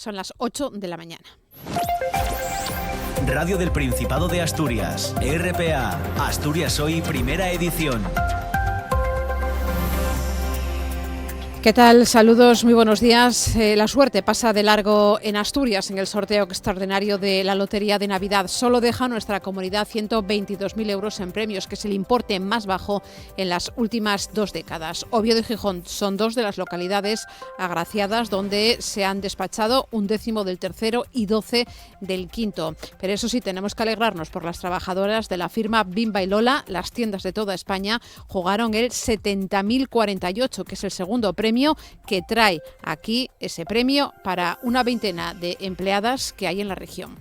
Son las 8 de la mañana. Radio del Principado de Asturias, RPA, Asturias Hoy, primera edición. ¿Qué tal? Saludos, muy buenos días. La suerte pasa de largo en Asturias en el sorteo extraordinario de la Lotería de Navidad. Solo deja a nuestra comunidad 122.000 euros en premios, que es el importe más bajo en las últimas 2 décadas. Oviedo y Gijón son 2 de las localidades agraciadas donde se han despachado 1/10 del tercero y 12 del quinto. Pero eso sí, tenemos que alegrarnos por las trabajadoras de la firma Bimba y Lola. Las tiendas de toda España jugaron el 70.048, que es el segundo premio que trae aquí ese premio para una veintena de empleadas que hay en la región.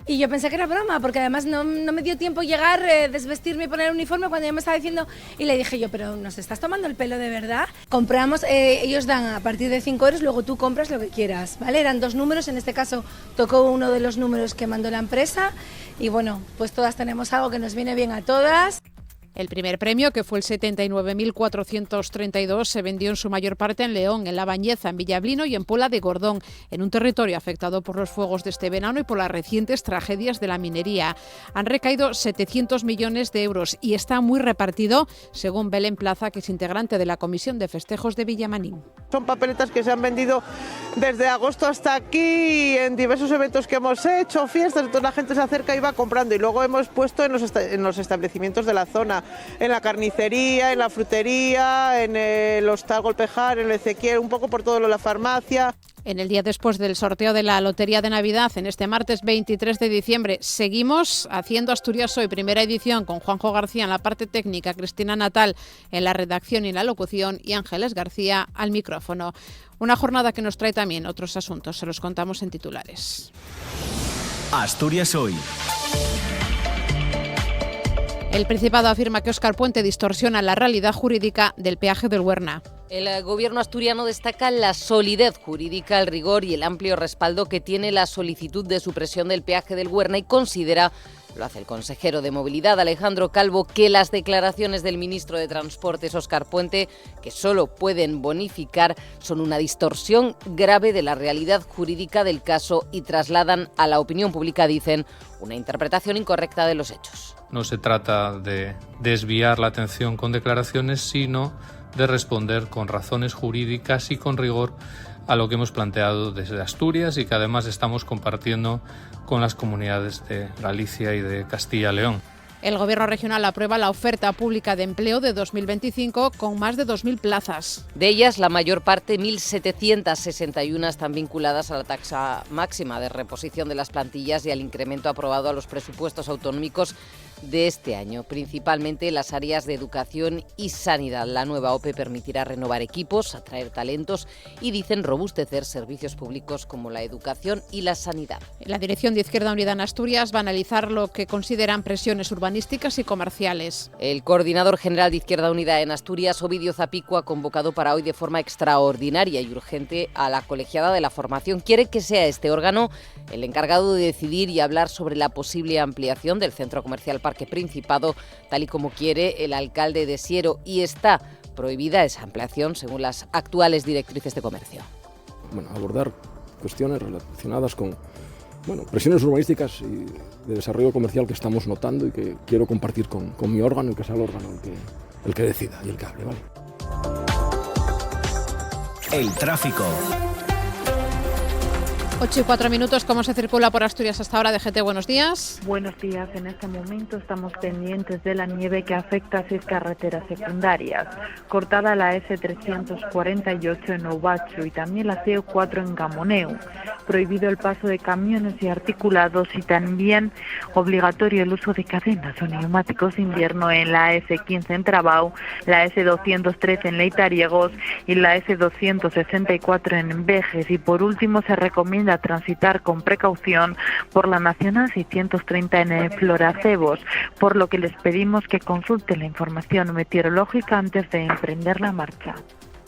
Y yo pensé que era broma, porque además no me dio tiempo llegar, desvestirme y poner el uniforme cuando ya me estaba diciendo, y le dije yo, pero ¿nos estás tomando el pelo de verdad? Compramos, ellos dan a partir de 5 euros, luego tú compras lo que quieras, ¿vale? Eran 2 números, en este caso tocó uno de los números que mandó la empresa, y bueno, pues todas tenemos algo que nos viene bien a todas. El primer premio, que fue el 79.432, se vendió en su mayor parte en León, en La Bañeza, en Villablino y en Pola de Gordón, en un territorio afectado por los fuegos de este verano y por las recientes tragedias de la minería. Han recaído 700 millones de euros y está muy repartido, según Belén Plaza, que es integrante de la Comisión de Festejos de Villamanín. Son papeletas que se han vendido desde agosto hasta aquí, en diversos eventos que hemos hecho, fiestas, entonces la gente se acerca y va comprando, y luego hemos puesto en los establecimientos de la zona, en la carnicería, en la frutería, en el Hostal Golpejar, en el Ezequiel, un poco por todo lo de la farmacia. En el día después del sorteo de la Lotería de Navidad, en este martes 23 de diciembre, seguimos haciendo Asturias Hoy, primera edición, con Juanjo García en la parte técnica, Cristina Natal en la redacción y la locución y Ángeles García al micrófono. Una jornada que nos trae también otros asuntos, se los contamos en titulares. Asturias Hoy. El Principado afirma que Óscar Puente distorsiona la realidad jurídica del peaje del Huerna. El gobierno asturiano destaca la solidez jurídica, el rigor y el amplio respaldo que tiene la solicitud de supresión del peaje del Huerna y considera, lo hace el consejero de Movilidad, Alejandro Calvo, que las declaraciones del ministro de Transportes, Óscar Puente, que solo pueden bonificar, son una distorsión grave de la realidad jurídica del caso y trasladan a la opinión pública, dicen, una interpretación incorrecta de los hechos. No se trata de desviar la atención con declaraciones, sino de responder con razones jurídicas y con rigor a lo que hemos planteado desde Asturias y que además estamos compartiendo con las comunidades de Galicia y de Castilla y León. El Gobierno regional aprueba la oferta pública de empleo de 2025 con más de 2.000 plazas. De ellas, la mayor parte, 1.761, están vinculadas a la tasa máxima de reposición de las plantillas y al incremento aprobado a los presupuestos autonómicos de este año, principalmente las áreas de educación y sanidad. La nueva OPE permitirá renovar equipos, atraer talentos y, dicen, robustecer servicios públicos como la educación y la sanidad. La Dirección de Izquierda Unida en Asturias va a analizar lo que consideran presiones urbanísticas y comerciales. El coordinador general de Izquierda Unida en Asturias, Ovidio Zapico, ha convocado para hoy de forma extraordinaria y urgente a la colegiada de la formación. Quiere que sea este órgano el encargado de decidir y hablar sobre la posible ampliación del centro comercial Parque Principado, tal y como quiere el alcalde de Siero, y está prohibida esa ampliación según las actuales directrices de comercio. Abordar cuestiones relacionadas con presiones urbanísticas y de desarrollo comercial que estamos notando y que quiero compartir con mi órgano y que sea el órgano el que decida y el que hable, ¿vale? El tráfico. 8:04, ¿cómo se circula por Asturias hasta ahora? DGT, buenos días. Buenos días, en este momento estamos pendientes de la nieve que afecta a 6 carreteras secundarias. Cortada la S348 en Ovacho y también la CO4 en Gamoneu. Prohibido el paso de camiones y articulados y también obligatorio el uso de cadenas o neumáticos de invierno en la S15 en Trabau, la S213 en Leitariegos y la S264 en Vejes. Y por último se recomienda transitar con precaución por la Nacional 630 en Floracebos, por lo que les pedimos que consulten la información meteorológica antes de emprender la marcha.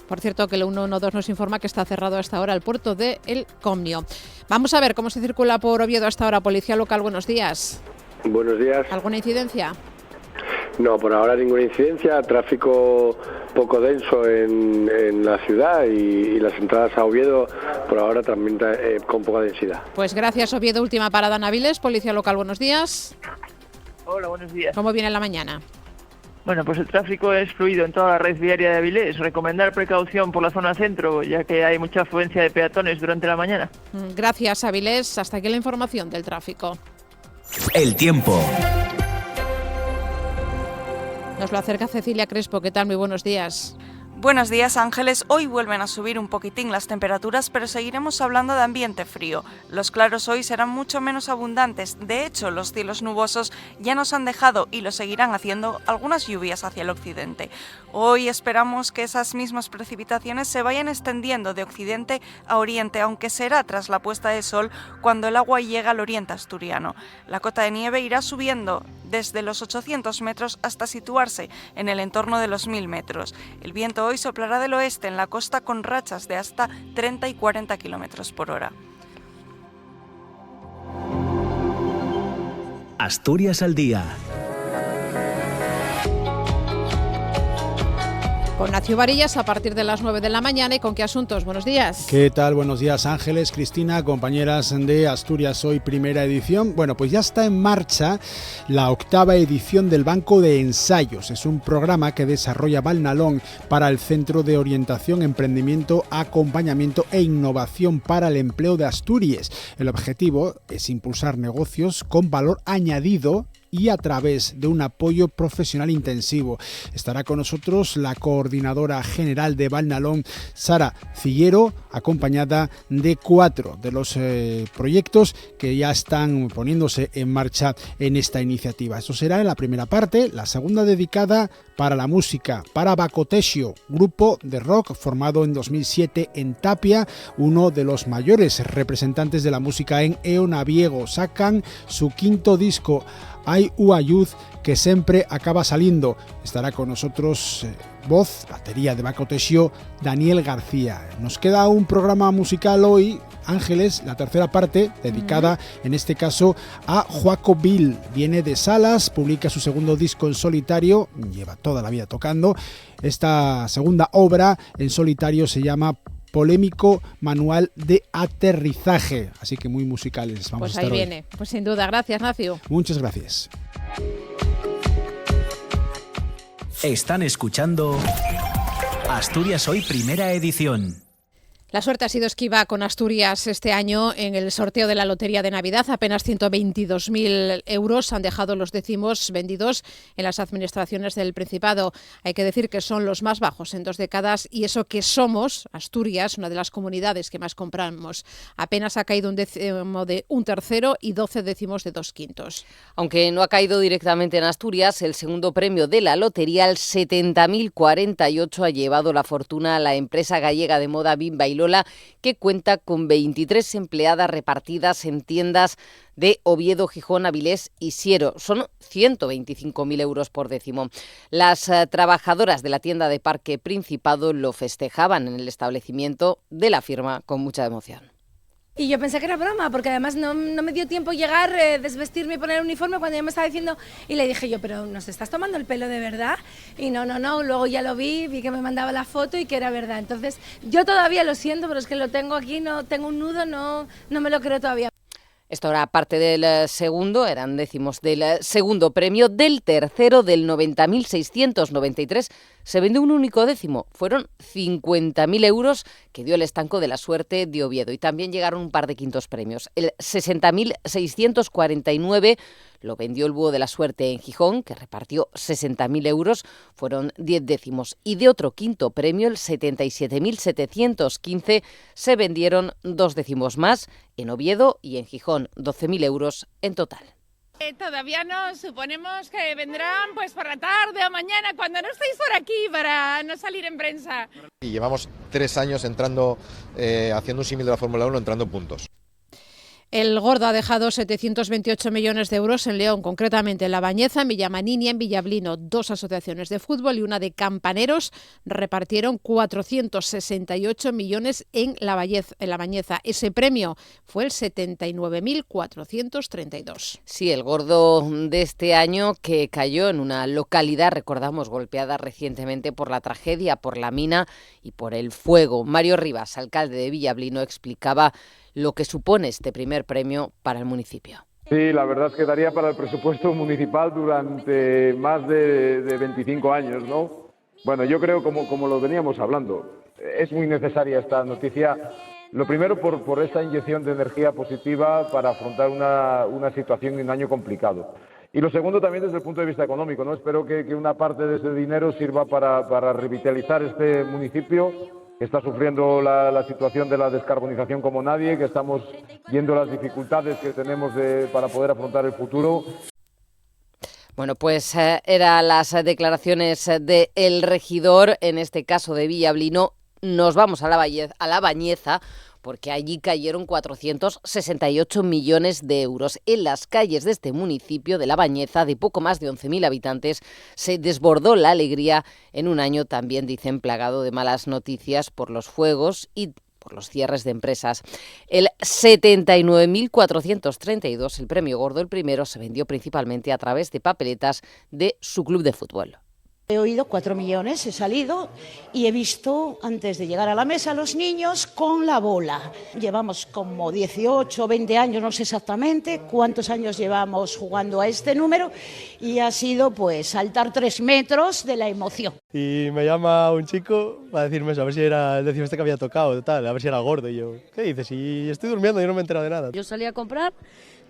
Por cierto, que el 112 nos informa que está cerrado hasta ahora el puerto de El Comnio. Vamos a ver cómo se circula por Oviedo hasta ahora. Policía local, buenos días. Buenos días. ¿Alguna incidencia? No, por ahora ninguna incidencia, tráfico poco denso en la ciudad y las entradas a Oviedo por ahora también con poca densidad. Pues gracias, Oviedo. Última parada en Avilés, Policía Local, buenos días. Hola, buenos días. ¿Cómo viene la mañana? Bueno, pues el tráfico es fluido en toda la red viaria de Avilés. Recomendar precaución por la zona centro, ya que hay mucha afluencia de peatones durante la mañana. Gracias, Avilés. Hasta aquí la información del tráfico. El tiempo. Nos lo acerca Cecilia Crespo. ¿Qué tal? Muy buenos días. Buenos días, Ángeles. Hoy vuelven a subir un poquitín las temperaturas, pero seguiremos hablando de ambiente frío. Los claros hoy serán mucho menos abundantes. De hecho, los cielos nubosos ya nos han dejado y lo seguirán haciendo algunas lluvias hacia el occidente. Hoy esperamos que esas mismas precipitaciones se vayan extendiendo de occidente a oriente, aunque será tras la puesta de sol cuando el agua llega al oriente asturiano. La cota de nieve irá subiendo desde los 800 metros hasta situarse en el entorno de los 1000 metros. El viento hoy soplará del oeste en la costa con rachas de hasta 30 y 40 kilómetros por hora. Asturias al día. Con Nacio Varillas a partir de las 9 de la mañana. ¿Y con qué asuntos? Buenos días. ¿Qué tal? Buenos días, Ángeles, Cristina, compañeras de Asturias Hoy, primera edición. Bueno, pues ya está en marcha la 8ª edición del Banco de Ensayos. Es un programa que desarrolla Valnalón para el Centro de Orientación, Emprendimiento, Acompañamiento e Innovación para el Empleo de Asturias. El objetivo es impulsar negocios con valor añadido y a través de un apoyo profesional intensivo. Estará con nosotros la coordinadora general de Valnalón, Sara Cillero, acompañada de 4 de los proyectos que ya están poniéndose en marcha en esta iniciativa. Eso será en la primera parte, la segunda dedicada para la música, para Bacotexio, grupo de rock formado en 2007 en Tapia, uno de los mayores representantes de la música en Eonaviego. Sacan su 5º disco, Hay Ua Youth, que siempre acaba saliendo. Estará con nosotros voz, batería de Bacotexio, Daniel García. Nos queda un programa musical hoy, Ángeles, la tercera parte, dedicada en este caso a Joaco Bill. Viene de Salas, publica su 2º disco en solitario, lleva toda la vida tocando. Esta segunda obra en solitario se llama Polémico Manual de Aterrizaje, así que muy musicales vamos a estar ahí viene, pues sin duda. Gracias, Nacio. Muchas gracias. Están escuchando Asturias Hoy, primera edición. La suerte ha sido esquiva con Asturias este año en el sorteo de la Lotería de Navidad. Apenas 122.000 euros han dejado los décimos vendidos en las administraciones del Principado. Hay que decir que son los más bajos en 2 décadas y eso que somos, Asturias, una de las comunidades que más compramos. Apenas ha caído un décimo de 1/3 y 12 décimos de 2/5. Aunque no ha caído directamente en Asturias, el segundo premio de la lotería, el 70.048, ha llevado la fortuna a la empresa gallega de moda Bimba y Lola, que cuenta con 23 empleadas repartidas en tiendas de Oviedo, Gijón, Avilés y Siero. Son 125.000 euros por décimo. Las trabajadoras de la tienda de Parque Principado lo festejaban en el establecimiento de la firma con mucha emoción. Y yo pensé que era broma, porque además no me dio tiempo llegar, desvestirme y poner el uniforme cuando ya me estaba diciendo, y le dije yo, pero ¿nos estás tomando el pelo de verdad? Y no, luego ya lo vi que me mandaba la foto y que era verdad. Entonces, yo todavía lo siento, pero es que lo tengo aquí, no tengo un nudo, no me lo creo todavía. Esto era parte del segundo, eran décimos del segundo premio. Del tercero, del 90.693, se vendió un único décimo. Fueron 50.000 euros que dio el estanco de la suerte de Oviedo. Y también llegaron un par de quintos premios. El 60.649 lo vendió el Búho de la Suerte en Gijón, que repartió 60.000 euros, fueron 10 décimos. Y de otro quinto premio, el 77.715, se vendieron 2 décimos más en Oviedo y en Gijón, 12.000 euros en total. Todavía no, suponemos que vendrán pues por la tarde o mañana, cuando no estéis por aquí, para no salir en prensa. Y llevamos 3 años entrando, haciendo un símil de la Fórmula 1, entrando en puntos. El Gordo ha dejado 728 millones de euros en León, concretamente en La Bañeza, en Villamanín y en Villablino. 2 asociaciones de fútbol y una de campaneros repartieron 468 millones en La Bañeza. Ese premio fue el 79.432. Sí, el Gordo de este año que cayó en una localidad, recordamos, golpeada recientemente por la tragedia, por la mina y por el fuego. Mario Rivas, alcalde de Villablino, explicaba lo que supone este primer premio para el municipio. Sí, la verdad es que daría para el presupuesto municipal durante más de 25 años, ¿no? Bueno, yo creo, como lo veníamos hablando, es muy necesaria esta noticia. Lo primero por esta inyección de energía positiva para afrontar una situación y un año complicado. Y lo segundo también desde el punto de vista económico, ¿no? Espero que una parte de ese dinero sirva para revitalizar este municipio, que está sufriendo la situación de la descarbonización como nadie, que estamos viendo las dificultades que tenemos para poder afrontar el futuro. Bueno, pues eran las declaraciones del regidor, en este caso de Villablino. Nos vamos a La Bañeza, porque allí cayeron 468 millones de euros. En las calles de este municipio de La Bañeza, de poco más de 11.000 habitantes, se desbordó la alegría en un año también, dicen, plagado de malas noticias por los fuegos y por los cierres de empresas. El 79.432, el premio Gordo, el primero, se vendió principalmente a través de papeletas de su club de fútbol. He oído 4 millones, he salido y he visto antes de llegar a la mesa a los niños con la bola. Llevamos como 18 o 20 años, no sé exactamente cuántos años llevamos jugando a este número, y ha sido pues saltar 3 metros de la emoción. Y me llama un chico para decirme eso, a ver si era el décimo que había tocado, tal, a ver si era gordo. Y yo, ¿qué dices? Y estoy durmiendo y no me he enterado de nada. Yo salí a comprar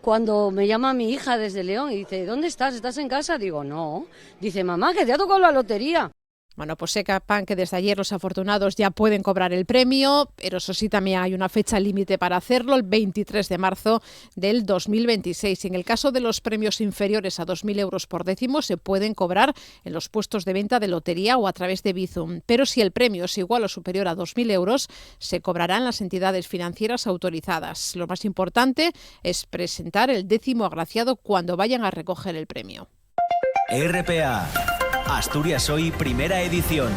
cuando me llama mi hija desde León y dice, ¿dónde estás? ¿Estás en casa? Digo, no. Dice, mamá, que te ha tocado la lotería. Bueno, pues sepan que desde ayer los afortunados ya pueden cobrar el premio, pero eso sí, también hay una fecha límite para hacerlo, el 23 de marzo del 2026. En el caso de los premios inferiores a 2.000 euros por décimo, se pueden cobrar en los puestos de venta de lotería o a través de Bizum. Pero si el premio es igual o superior a 2.000 euros, se cobrará en las entidades financieras autorizadas. Lo más importante es presentar el décimo agraciado cuando vayan a recoger el premio. RPA, Asturias Hoy, primera edición.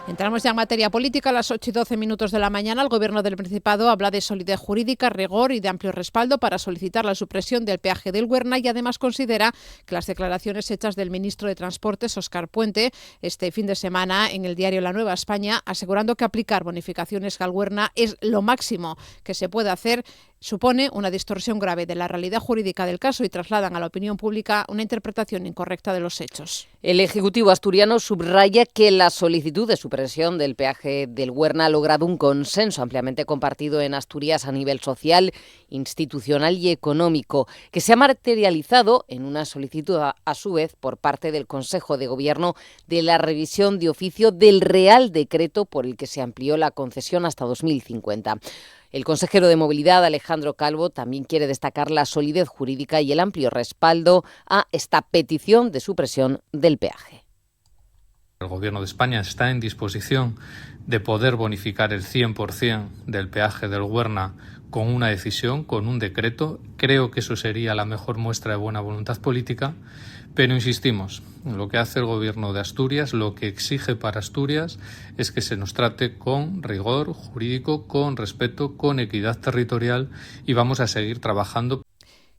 Entramos ya en materia política. A las 8:12 de la mañana, el Gobierno del Principado habla de solidez jurídica, rigor y de amplio respaldo para solicitar la supresión del peaje del Huerna, y además considera que las declaraciones hechas del ministro de Transportes, Óscar Puente, este fin de semana en el diario La Nueva España, asegurando que aplicar bonificaciones al Huerna es lo máximo que se puede hacer, supone una distorsión grave de la realidad jurídica del caso y trasladan a la opinión pública una interpretación incorrecta de los hechos. El Ejecutivo asturiano subraya que la solicitud de supresión del peaje del Huerna ha logrado un consenso ampliamente compartido en Asturias a nivel social, institucional y económico, que se ha materializado en una solicitud a su vez por parte del Consejo de Gobierno de la revisión de oficio del Real Decreto por el que se amplió la concesión hasta 2050. El consejero de Movilidad, Alejandro Calvo, también quiere destacar la solidez jurídica y el amplio respaldo a esta petición de supresión del peaje. El Gobierno de España está en disposición de poder bonificar el 100% del peaje del Huerna con una decisión, con un decreto. Creo que eso sería la mejor muestra de buena voluntad política, pero insistimos, lo que hace el Gobierno de Asturias, lo que exige para Asturias, es que se nos trate con rigor jurídico, con respeto, con equidad territorial, y vamos a seguir trabajando.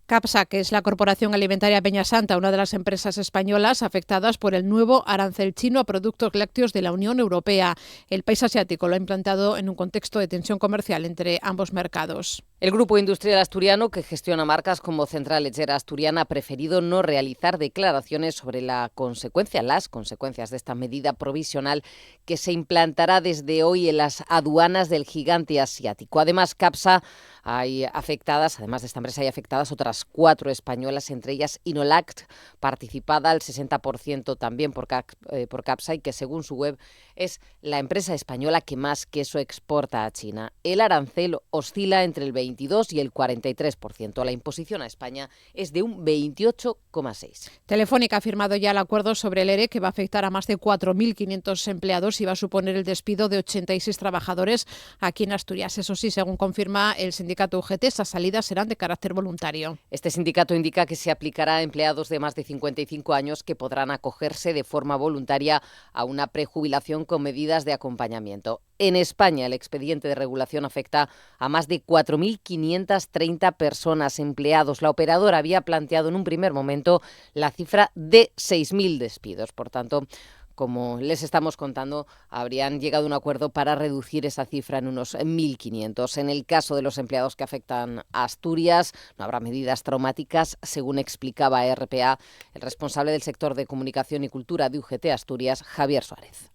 CAPSA, que es la Corporación Alimentaria Peñasanta, una de las empresas españolas afectadas por el nuevo arancel chino a productos lácteos de la Unión Europea. El país asiático lo ha implantado en un contexto de tensión comercial entre ambos mercados. El grupo industrial asturiano, que gestiona marcas como Central Lechera Asturiana, ha preferido no realizar declaraciones sobre las consecuencias de esta medida provisional que se implantará desde hoy en las aduanas del gigante asiático. Además, CAPSA además de esta empresa, hay afectadas otras 4 españolas, entre ellas Inolact, participada al 60% también por CAPSA, y que según su web es la empresa española que más queso exporta a China. El arancel oscila entre el 20 22 y el 43%. La imposición a España es de un 28,6%. Telefónica ha firmado ya el acuerdo sobre el ERE, que va a afectar a más de 4.500 empleados y va a suponer el despido de 86 trabajadores aquí en Asturias. Eso sí, según confirma el sindicato UGT, esas salidas serán de carácter voluntario. Este sindicato indica que se aplicará a empleados de más de 55 años que podrán acogerse de forma voluntaria a una prejubilación con medidas de acompañamiento. En España, el expediente de regulación afecta a más de 4.530 personas, empleados. La operadora había planteado en un primer momento la cifra de 6.000 despidos. Por tanto, como les estamos contando, habrían llegado a un acuerdo para reducir esa cifra en unos 1.500. En el caso de los empleados que afectan a Asturias, no habrá medidas traumáticas, según explicaba RPA el responsable del sector de comunicación y cultura de UGT Asturias, Javier Suárez.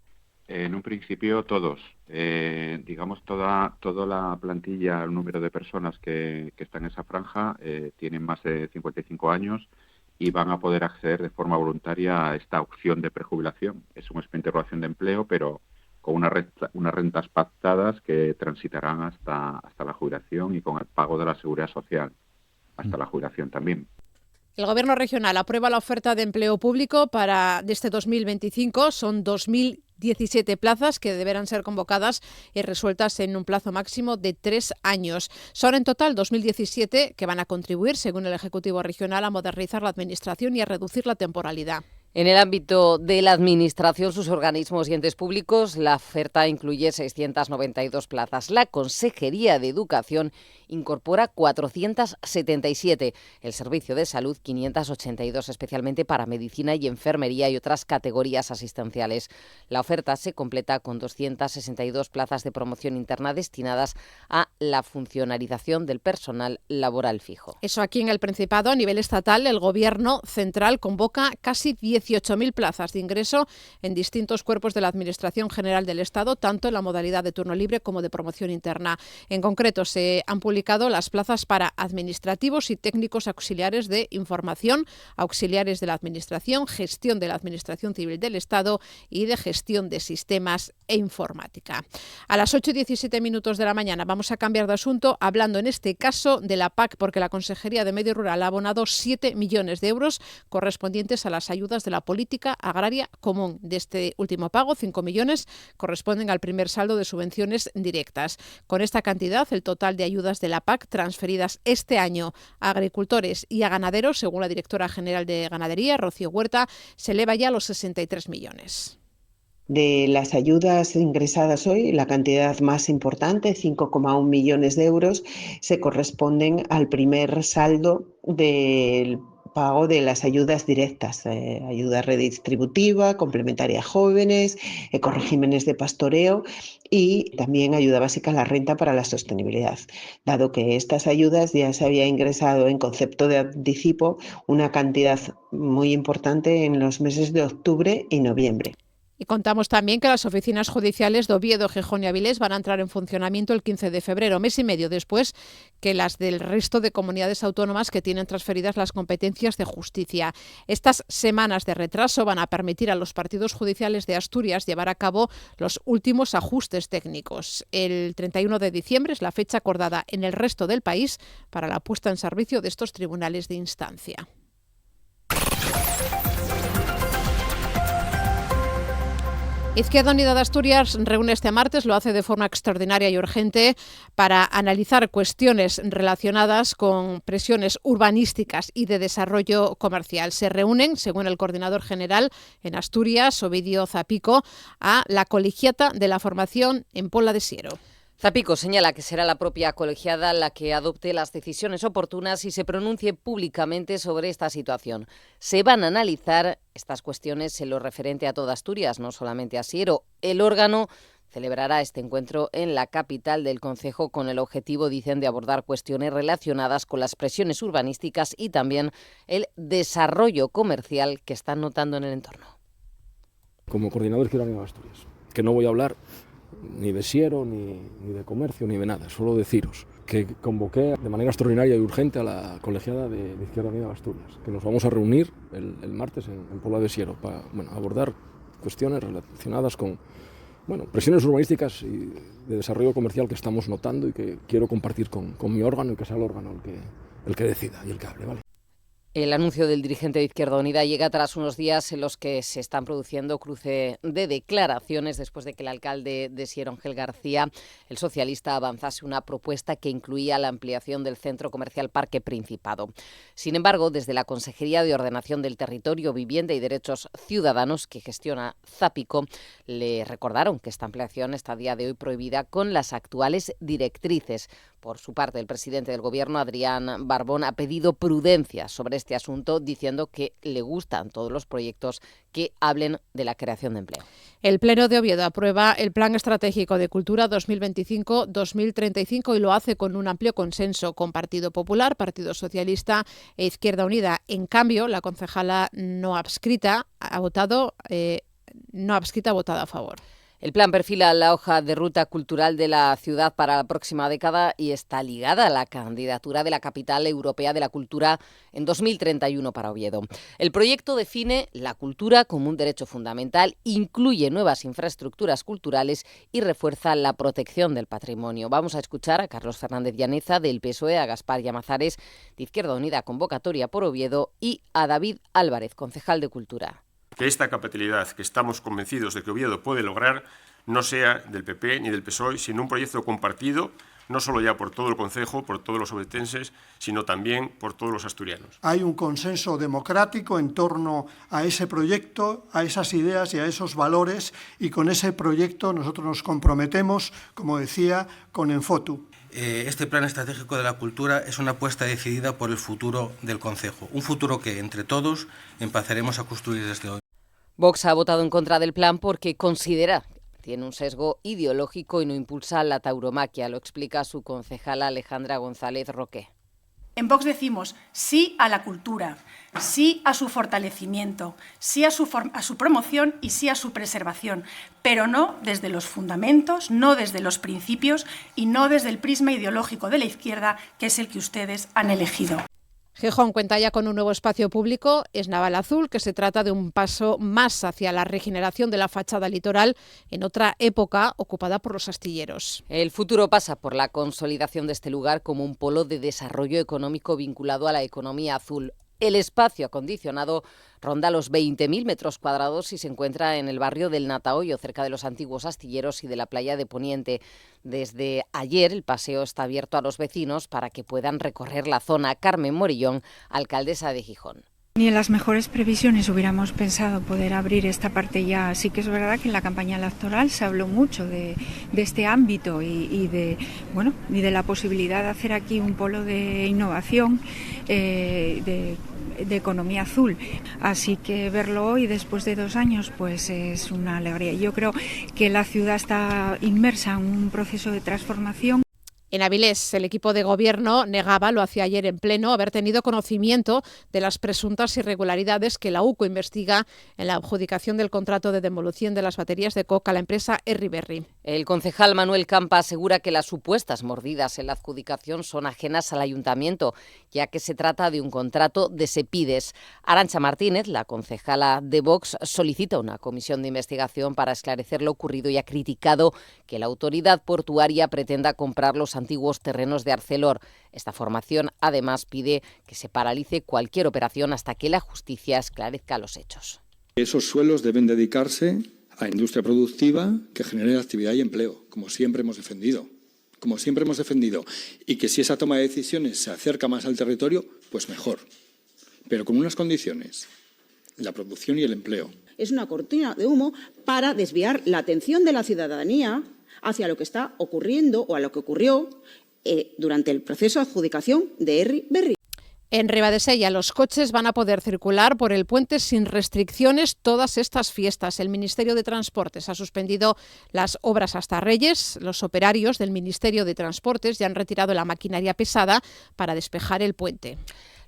En un principio todos, digamos toda la plantilla, el número de personas que están en esa franja tienen más de 55 años y van a poder acceder de forma voluntaria a esta opción de prejubilación. Es un expediente de regulación de empleo, pero con unas rentas pactadas que transitarán hasta la jubilación y con el pago de la seguridad social hasta la jubilación también. El Gobierno regional aprueba la oferta de empleo público de este 2025. Son 2.017 plazas que deberán ser convocadas y resueltas en un plazo máximo de 3 años. Son en total 2.017 que van a contribuir, según el Ejecutivo Regional, a modernizar la Administración y a reducir la temporalidad. En el ámbito de la Administración, sus organismos y entes públicos, la oferta incluye 692 plazas. La Consejería de Educación incorpora 477, el Servicio de Salud 582, especialmente para medicina y enfermería y otras categorías asistenciales. La oferta se completa con 262 plazas de promoción interna destinadas a la funcionarización del personal laboral fijo. Eso aquí en el Principado. A nivel estatal, el Gobierno central convoca casi 18.000 plazas de ingreso en distintos cuerpos de la Administración General del Estado, tanto en la modalidad de turno libre como de promoción interna. En concreto, se han publicado las plazas para administrativos y técnicos auxiliares de información, auxiliares de la Administración, gestión de la Administración Civil del Estado y de gestión de sistemas e informática. A las 8:17 de la mañana vamos a cambiar de asunto, hablando en este caso de la PAC, porque la Consejería de Medio Rural ha abonado 7 millones de euros correspondientes a las ayudas de la Política Agraria Común. De este último pago, 5 millones corresponden al primer saldo de subvenciones directas. Con esta cantidad, el total de ayudas de la PAC transferidas este año a agricultores y a ganaderos, según la directora general de Ganadería, Rocío Huerta, se eleva ya a los 63 millones. De las ayudas ingresadas hoy, la cantidad más importante, 5,1 millones de euros, se corresponden al primer saldo del pago de las ayudas directas, ayuda redistributiva, complementaria a jóvenes, ecoregímenes de pastoreo y también ayuda básica a la renta para la sostenibilidad, dado que estas ayudas ya se había ingresado en concepto de anticipo una cantidad muy importante en los meses de octubre y noviembre. Y contamos también que las oficinas judiciales de Oviedo, Gijón y Avilés van a entrar en funcionamiento el 15 de febrero, mes y medio después que las del resto de comunidades autónomas que tienen transferidas las competencias de justicia. Estas semanas de retraso van a permitir a los partidos judiciales de Asturias llevar a cabo los últimos ajustes técnicos. El 31 de diciembre es la fecha acordada en el resto del país para la puesta en servicio de estos tribunales de instancia. Izquierda Unida de Asturias reúne este martes, lo hace de forma extraordinaria y urgente, para analizar cuestiones relacionadas con presiones urbanísticas y de desarrollo comercial. Se reúnen, según el coordinador general en Asturias, Ovidio Zapico, a la colegiata de la formación en Pola de Siero. Zapico señala que será la propia colegiada la que adopte las decisiones oportunas y se pronuncie públicamente sobre esta situación. Se van a analizar estas cuestiones en lo referente a toda Asturias, no solamente a Siero. El órgano celebrará este encuentro en la capital del concejo con el objetivo, dicen, de abordar cuestiones relacionadas con las presiones urbanísticas y también el desarrollo comercial que están notando en el entorno. Como coordinador de Izquierda Unida de Asturias, que no voy a hablar ni de Siero, ni de comercio, ni de nada, solo deciros que convoqué de manera extraordinaria y urgente a la colegiada de Izquierda Unida de Asturias, que nos vamos a reunir el martes en Pola de Siero para abordar cuestiones relacionadas con presiones urbanísticas y de desarrollo comercial que estamos notando y que quiero compartir con mi órgano y que sea el órgano el que decida y el que hable, ¿vale? El anuncio del dirigente de Izquierda Unida llega tras unos días en los que se están produciendo cruce de declaraciones después de que el alcalde de Siero, Ángel García, el socialista, avanzase una propuesta que incluía la ampliación del centro comercial Parque Principado. Sin embargo, desde la Consejería de Ordenación del Territorio, Vivienda y Derechos Ciudadanos, que gestiona Zapico, le recordaron que esta ampliación está a día de hoy prohibida con las actuales directrices. Por su parte, el presidente del Gobierno, Adrián Barbón, ha pedido prudencia sobre este asunto, diciendo que le gustan todos los proyectos que hablen de la creación de empleo. El Pleno de Oviedo aprueba el Plan Estratégico de Cultura 2025-2035 y lo hace con un amplio consenso con Partido Popular, Partido Socialista e Izquierda Unida. En cambio, la concejala no adscrita ha votado a favor. El plan perfila la hoja de ruta cultural de la ciudad para la próxima década y está ligada a la candidatura de la Capital Europea de la Cultura en 2031 para Oviedo. El proyecto define la cultura como un derecho fundamental, incluye nuevas infraestructuras culturales y refuerza la protección del patrimonio. Vamos a escuchar a Carlos Fernández Llaneza del PSOE, a Gaspar Llamazares de Izquierda Unida, Convocatoria por Oviedo, y a David Álvarez, concejal de Cultura. Que esta capitalidad que estamos convencidos de que Oviedo puede lograr no sea del PP ni del PSOE, sino un proyecto compartido, no solo ya por todo el concejo, por todos los ovetenses, sino también por todos los asturianos. Hay un consenso democrático en torno a ese proyecto, a esas ideas y a esos valores, y con ese proyecto nosotros nos comprometemos, como decía, con Enfotu. Este plan estratégico de la cultura es una apuesta decidida por el futuro del concejo, un futuro que entre todos empezaremos a construir desde hoy. Vox ha votado en contra del plan porque considera que tiene un sesgo ideológico y no impulsa la tauromaquia, lo explica su concejala Alejandra González Roque. En Vox decimos sí a la cultura, sí a su fortalecimiento, sí a su promoción y sí a su preservación, pero no desde los fundamentos, no desde los principios y no desde el prisma ideológico de la izquierda, que es el que ustedes han elegido. Gijón cuenta ya con un nuevo espacio público, es Naval Azul, que se trata de un paso más hacia la regeneración de la fachada litoral en otra época ocupada por los astilleros. El futuro pasa por la consolidación de este lugar como un polo de desarrollo económico vinculado a la economía azul. El espacio acondicionado ronda los 20.000 metros cuadrados y se encuentra en el barrio del Natahoyo, cerca de los antiguos astilleros y de la playa de Poniente. Desde ayer el paseo está abierto a los vecinos para que puedan recorrer la zona. Carmen Morillón, alcaldesa de Gijón. Ni en las mejores previsiones hubiéramos pensado poder abrir esta parte ya. Sí que es verdad que en la campaña electoral se habló mucho de este ámbito y de la posibilidad de hacer aquí un polo de innovación, de economía azul. Así que verlo hoy, después de 2 años, pues es una alegría. Yo creo que la ciudad está inmersa en un proceso de transformación. En Avilés, el equipo de gobierno negaba, lo hacía ayer en pleno, haber tenido conocimiento de las presuntas irregularidades que la UCO investiga en la adjudicación del contrato de demolición de las baterías de coca a la empresa Erriberri. El concejal Manuel Campa asegura que las supuestas mordidas en la adjudicación son ajenas al ayuntamiento, ya que se trata de un contrato de Sepides. Arantxa Martínez, la concejala de Vox, solicita una comisión de investigación para esclarecer lo ocurrido y ha criticado que la autoridad portuaria pretenda comprar los antiguos terrenos de Arcelor. Esta formación además pide que se paralice cualquier operación hasta que la justicia esclarezca los hechos. Esos suelos deben dedicarse a industria productiva que genere actividad y empleo, como siempre hemos defendido. Y que si esa toma de decisiones se acerca más al territorio, pues mejor. Pero con unas condiciones, la producción y el empleo. Es una cortina de humo para desviar la atención de la ciudadanía hacia lo que está ocurriendo o a lo que ocurrió durante el proceso de adjudicación de Erriberri. En Ribadesella, los coches van a poder circular por el puente sin restricciones todas estas fiestas. El Ministerio de Transportes ha suspendido las obras hasta Reyes. Los operarios del Ministerio de Transportes ya han retirado la maquinaria pesada para despejar el puente.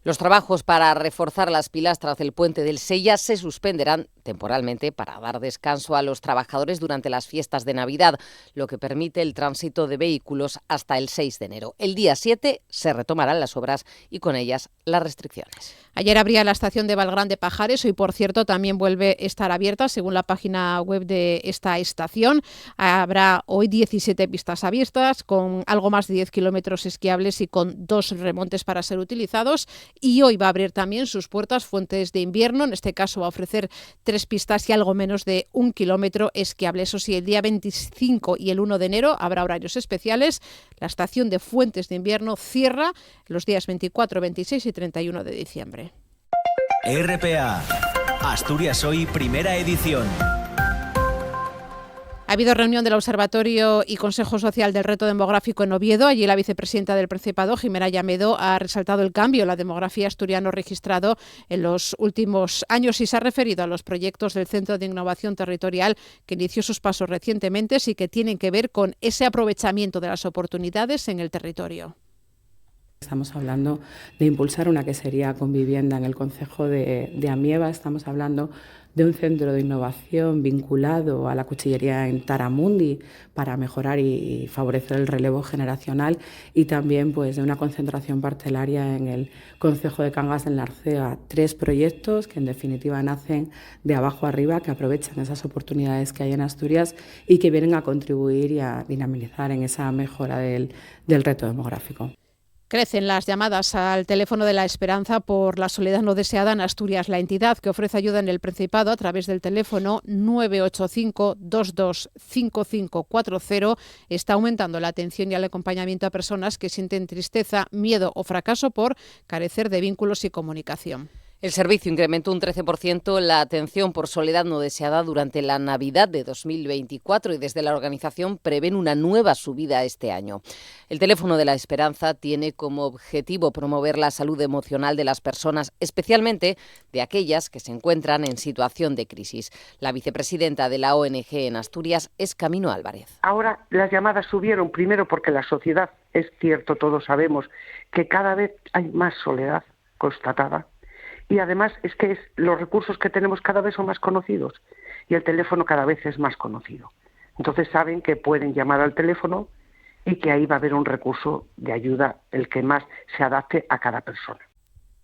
Los trabajos para reforzar las pilastras del puente del Sella se suspenderán temporalmente para dar descanso a los trabajadores durante las fiestas de Navidad, lo que permite el tránsito de vehículos hasta el 6 de enero. El día 7 se retomarán las obras y con ellas las restricciones. Ayer abría la estación de Valgrán de Pajares, hoy por cierto también vuelve a estar abierta según la página web de esta estación. Habrá hoy 17 pistas abiertas con algo más de 10 kilómetros esquiables y con 2 remontes para ser utilizados, y hoy va a abrir también sus puertas Fuentes de Invierno, en este caso va a ofrecer 3 pistas y algo menos de 1 kilómetro esquiable. Eso sí, el día 25 y el 1 de enero habrá horarios especiales. La estación de Fuentes de Invierno cierra los días 24, 26 y 31 de diciembre. RPA, Asturias Hoy, primera edición. Ha habido reunión del Observatorio y Consejo Social del Reto Demográfico en Oviedo. Allí la vicepresidenta del Principado, Jimena Llamedo, ha resaltado el cambio en la demografía asturiana registrado en los últimos años y se ha referido a los proyectos del Centro de Innovación Territorial que inició sus pasos recientemente y que tienen que ver con ese aprovechamiento de las oportunidades en el territorio. Estamos hablando de impulsar una quesería con vivienda en el concejo de Amieva. Estamos hablando de un centro de innovación vinculado a la cuchillería en Taramundi para mejorar y favorecer el relevo generacional, y también pues de una concentración parcelaria en el concejo de Cangas del Narcea. 3 proyectos que en definitiva nacen de abajo arriba, que aprovechan esas oportunidades que hay en Asturias y que vienen a contribuir y a dinamizar en esa mejora del reto demográfico. Crecen las llamadas al teléfono de la esperanza por la soledad no deseada en Asturias. La entidad, que ofrece ayuda en el Principado a través del teléfono 985-225540, está aumentando la atención y el acompañamiento a personas que sienten tristeza, miedo o fracaso por carecer de vínculos y comunicación. El servicio incrementó un 13% la atención por soledad no deseada durante la Navidad de 2024 y desde la organización prevén una nueva subida este año. El teléfono de la esperanza tiene como objetivo promover la salud emocional de las personas, especialmente de aquellas que se encuentran en situación de crisis. La vicepresidenta de la ONG en Asturias es Camino Álvarez. Ahora las llamadas subieron primero porque la sociedad, es cierto, todos sabemos que cada vez hay más soledad constatada. Y además es que los recursos que tenemos cada vez son más conocidos y el teléfono cada vez es más conocido. Entonces saben que pueden llamar al teléfono y que ahí va a haber un recurso de ayuda, el que más se adapte a cada persona.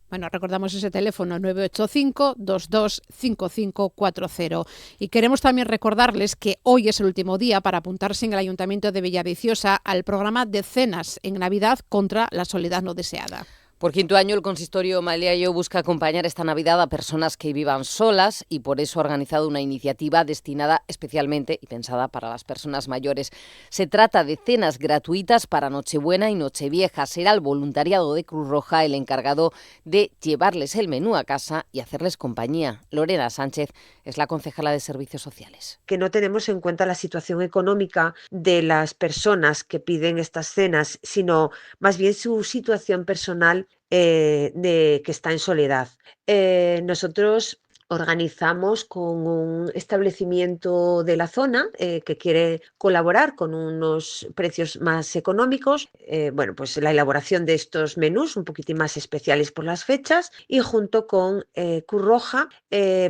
Bueno, recordamos ese teléfono 985-225540. Y queremos también recordarles que hoy es el último día para apuntarse en el Ayuntamiento de Villaviciosa al programa de cenas en Navidad contra la soledad no deseada. Por 5º año, el consistorio Maliayo busca acompañar esta Navidad a personas que vivan solas y por eso ha organizado una iniciativa destinada especialmente y pensada para las personas mayores. Se trata de cenas gratuitas para Nochebuena y Nochevieja. Será el voluntariado de Cruz Roja el encargado de llevarles el menú a casa y hacerles compañía. Lorena Sánchez es la concejala de Servicios Sociales. Que no tenemos en cuenta la situación económica de las personas que piden estas cenas, sino más bien su situación personal de que está en soledad. Nosotros organizamos con un establecimiento de la zona que quiere colaborar con unos precios más económicos, pues la elaboración de estos menús un poquitín más especiales por las fechas, y junto con Cruz Roja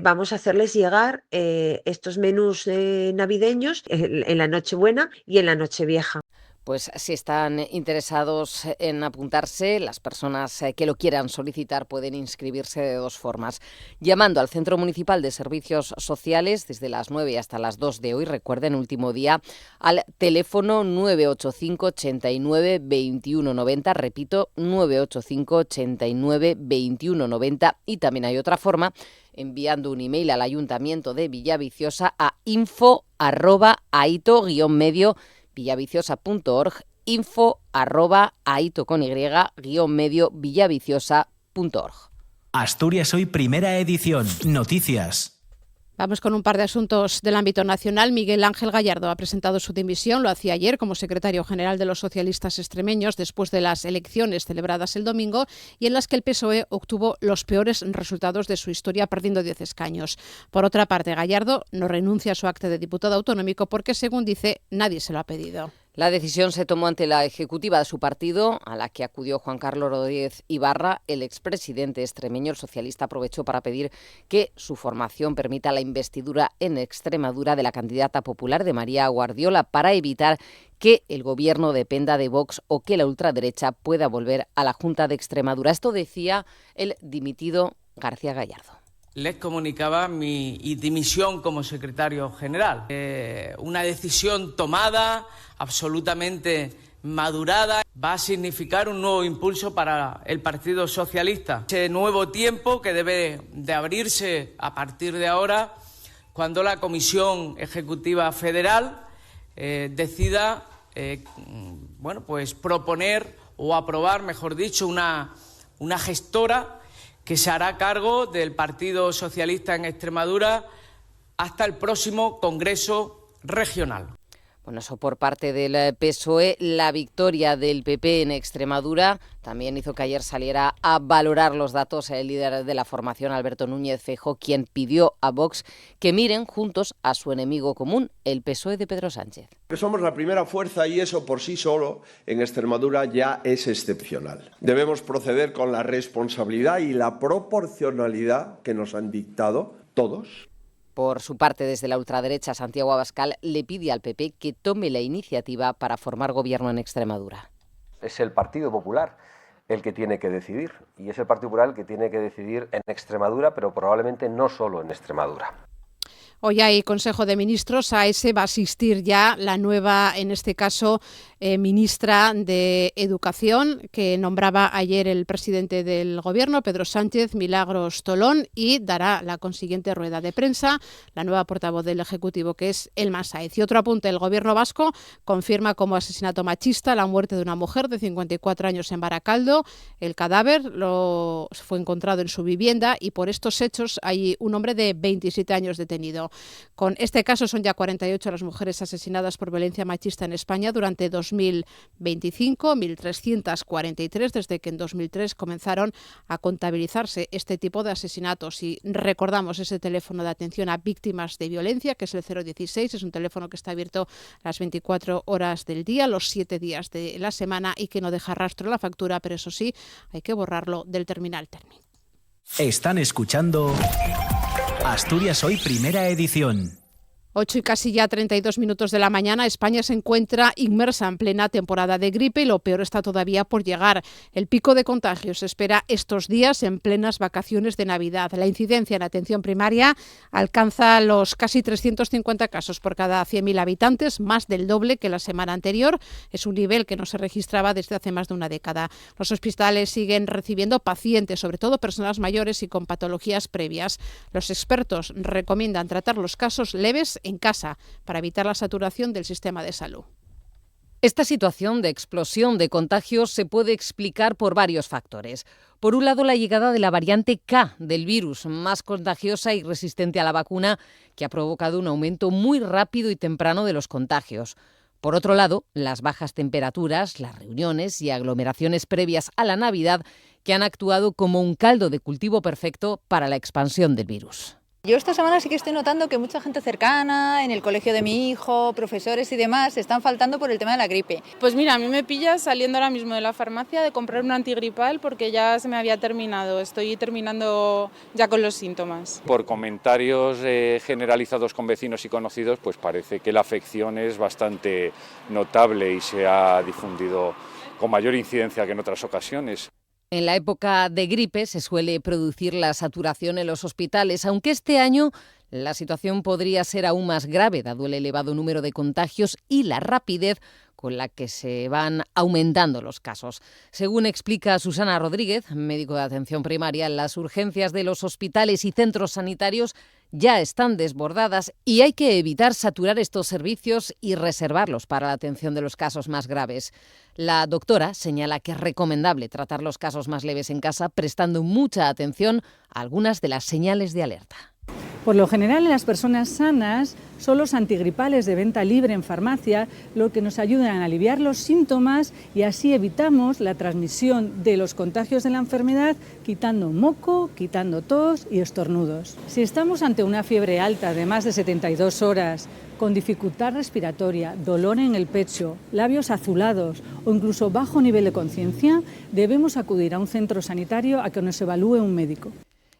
vamos a hacerles llegar estos menús navideños en la Nochebuena y en la Nochevieja. Pues si están interesados en apuntarse, las personas que lo quieran solicitar pueden inscribirse de 2 formas. Llamando al Centro Municipal de Servicios Sociales desde las 9 hasta las 2 de hoy, recuerden, último día, al teléfono 985 89 21 90, repito, 985 89 21 90, y también hay otra forma, enviando un email al Ayuntamiento de Villaviciosa a info@aito-medio villaviciosa.org, info@aito-medio villaviciosa.org. Asturias Hoy, primera edición. Noticias. Vamos con un par de asuntos del ámbito nacional. Miguel Ángel Gallardo ha presentado su dimisión, lo hacía ayer como secretario general de los socialistas extremeños después de las elecciones celebradas el domingo y en las que el PSOE obtuvo los peores resultados de su historia, perdiendo 10 escaños. Por otra parte, Gallardo no renuncia a su acta de diputado autonómico porque, según dice, nadie se lo ha pedido. La decisión se tomó ante la ejecutiva de su partido, a la que acudió Juan Carlos Rodríguez Ibarra. El expresidente extremeño, el socialista, aprovechó para pedir que su formación permita la investidura en Extremadura de la candidata popular de María Guardiola para evitar que el gobierno dependa de Vox o que la ultraderecha pueda volver a la Junta de Extremadura. Esto decía el dimitido García Gallardo. Les comunicaba mi dimisión como secretario general. Una decisión tomada, absolutamente madurada, va a significar un nuevo impulso para el Partido Socialista. Ese nuevo tiempo que debe de abrirse a partir de ahora, cuando la Comisión Ejecutiva Federal decida proponer o aprobar, mejor dicho, una gestora que se hará cargo del Partido Socialista en Extremadura hasta el próximo Congreso Regional. Bueno, eso por parte del PSOE. La victoria del PP en Extremadura también hizo que ayer saliera a valorar los datos el líder de la formación, Alberto Núñez Feijóo, quien pidió a Vox que miren juntos a su enemigo común, el PSOE de Pedro Sánchez. Que somos la primera fuerza y eso por sí solo en Extremadura ya es excepcional. Debemos proceder con la responsabilidad y la proporcionalidad que nos han dictado todos. Por su parte, desde la ultraderecha, Santiago Abascal le pide al PP que tome la iniciativa para formar gobierno en Extremadura. Es el Partido Popular el que tiene que decidir, y es el Partido Popular el que tiene que decidir en Extremadura, pero probablemente no solo en Extremadura. Hoy hay Consejo de Ministros. A ese va a asistir ya la nueva, en este caso, ministra de Educación, que nombraba ayer el presidente del Gobierno, Pedro Sánchez, Milagros Tolón, y dará la consiguiente rueda de prensa la nueva portavoz del Ejecutivo, que es Elma Sáez. Y otro apunte, el Gobierno vasco confirma como asesinato machista la muerte de una mujer de 54 años en Baracaldo. El cadáver fue encontrado en su vivienda y por estos hechos hay un hombre de 27 años detenido. Con este caso son ya 48 las mujeres asesinadas por violencia machista en España durante 2025, 1.343 desde que en 2003 comenzaron a contabilizarse este tipo de asesinatos. Y recordamos ese teléfono de atención a víctimas de violencia, que es el 016, es un teléfono que está abierto las 24 horas del día, los 7 días de la semana y que no deja rastro en la factura, pero eso sí, hay que borrarlo del terminal Termin. Están escuchando Asturias Hoy, primera edición. 8 y casi ya 32 minutos de la mañana, España se encuentra inmersa en plena temporada de gripe y lo peor está todavía por llegar. El pico de contagios se espera estos días en plenas vacaciones de Navidad. La incidencia en atención primaria alcanza los casi 350 casos por cada 100.000 habitantes, más del doble que la semana anterior. Es un nivel que no se registraba desde hace más de una década. Los hospitales siguen recibiendo pacientes, sobre todo personas mayores y con patologías previas. Los expertos recomiendan tratar los casos leves en casa para evitar la saturación del sistema de salud. Esta situación de explosión de contagios se puede explicar por varios factores. Por un lado, la llegada de la variante K del virus, más contagiosa y resistente a la vacuna, que ha provocado un aumento muy rápido y temprano de los contagios. Por otro lado, las bajas temperaturas, las reuniones y aglomeraciones previas a la Navidad, que han actuado como un caldo de cultivo perfecto para la expansión del virus. Yo esta semana sí que estoy notando que mucha gente cercana, en el colegio de mi hijo, profesores y demás, están faltando por el tema de la gripe. Pues mira, a mí me pilla saliendo ahora mismo de la farmacia de comprar un antigripal porque ya se me había terminado, estoy terminando ya con los síntomas. Por comentarios generalizados con vecinos y conocidos, pues parece que la afección es bastante notable y se ha difundido con mayor incidencia que en otras ocasiones. En la época de gripe se suele producir la saturación en los hospitales, aunque este año la situación podría ser aún más grave, dado el elevado número de contagios y la rapidez con la que se van aumentando los casos. Según explica Susana Rodríguez, médico de atención primaria, las urgencias de los hospitales y centros sanitarios ya están desbordadas y hay que evitar saturar estos servicios y reservarlos para la atención de los casos más graves. La doctora señala que es recomendable tratar los casos más leves en casa, prestando mucha atención a algunas de las señales de alerta. Por lo general, en las personas sanas son los antigripales de venta libre en farmacia lo que nos ayudan a aliviar los síntomas y así evitamos la transmisión de los contagios de la enfermedad, quitando moco, quitando tos y estornudos. Si estamos ante una fiebre alta de más de 72 horas, con dificultad respiratoria, dolor en el pecho, labios azulados o incluso bajo nivel de conciencia, debemos acudir a un centro sanitario a que nos evalúe un médico.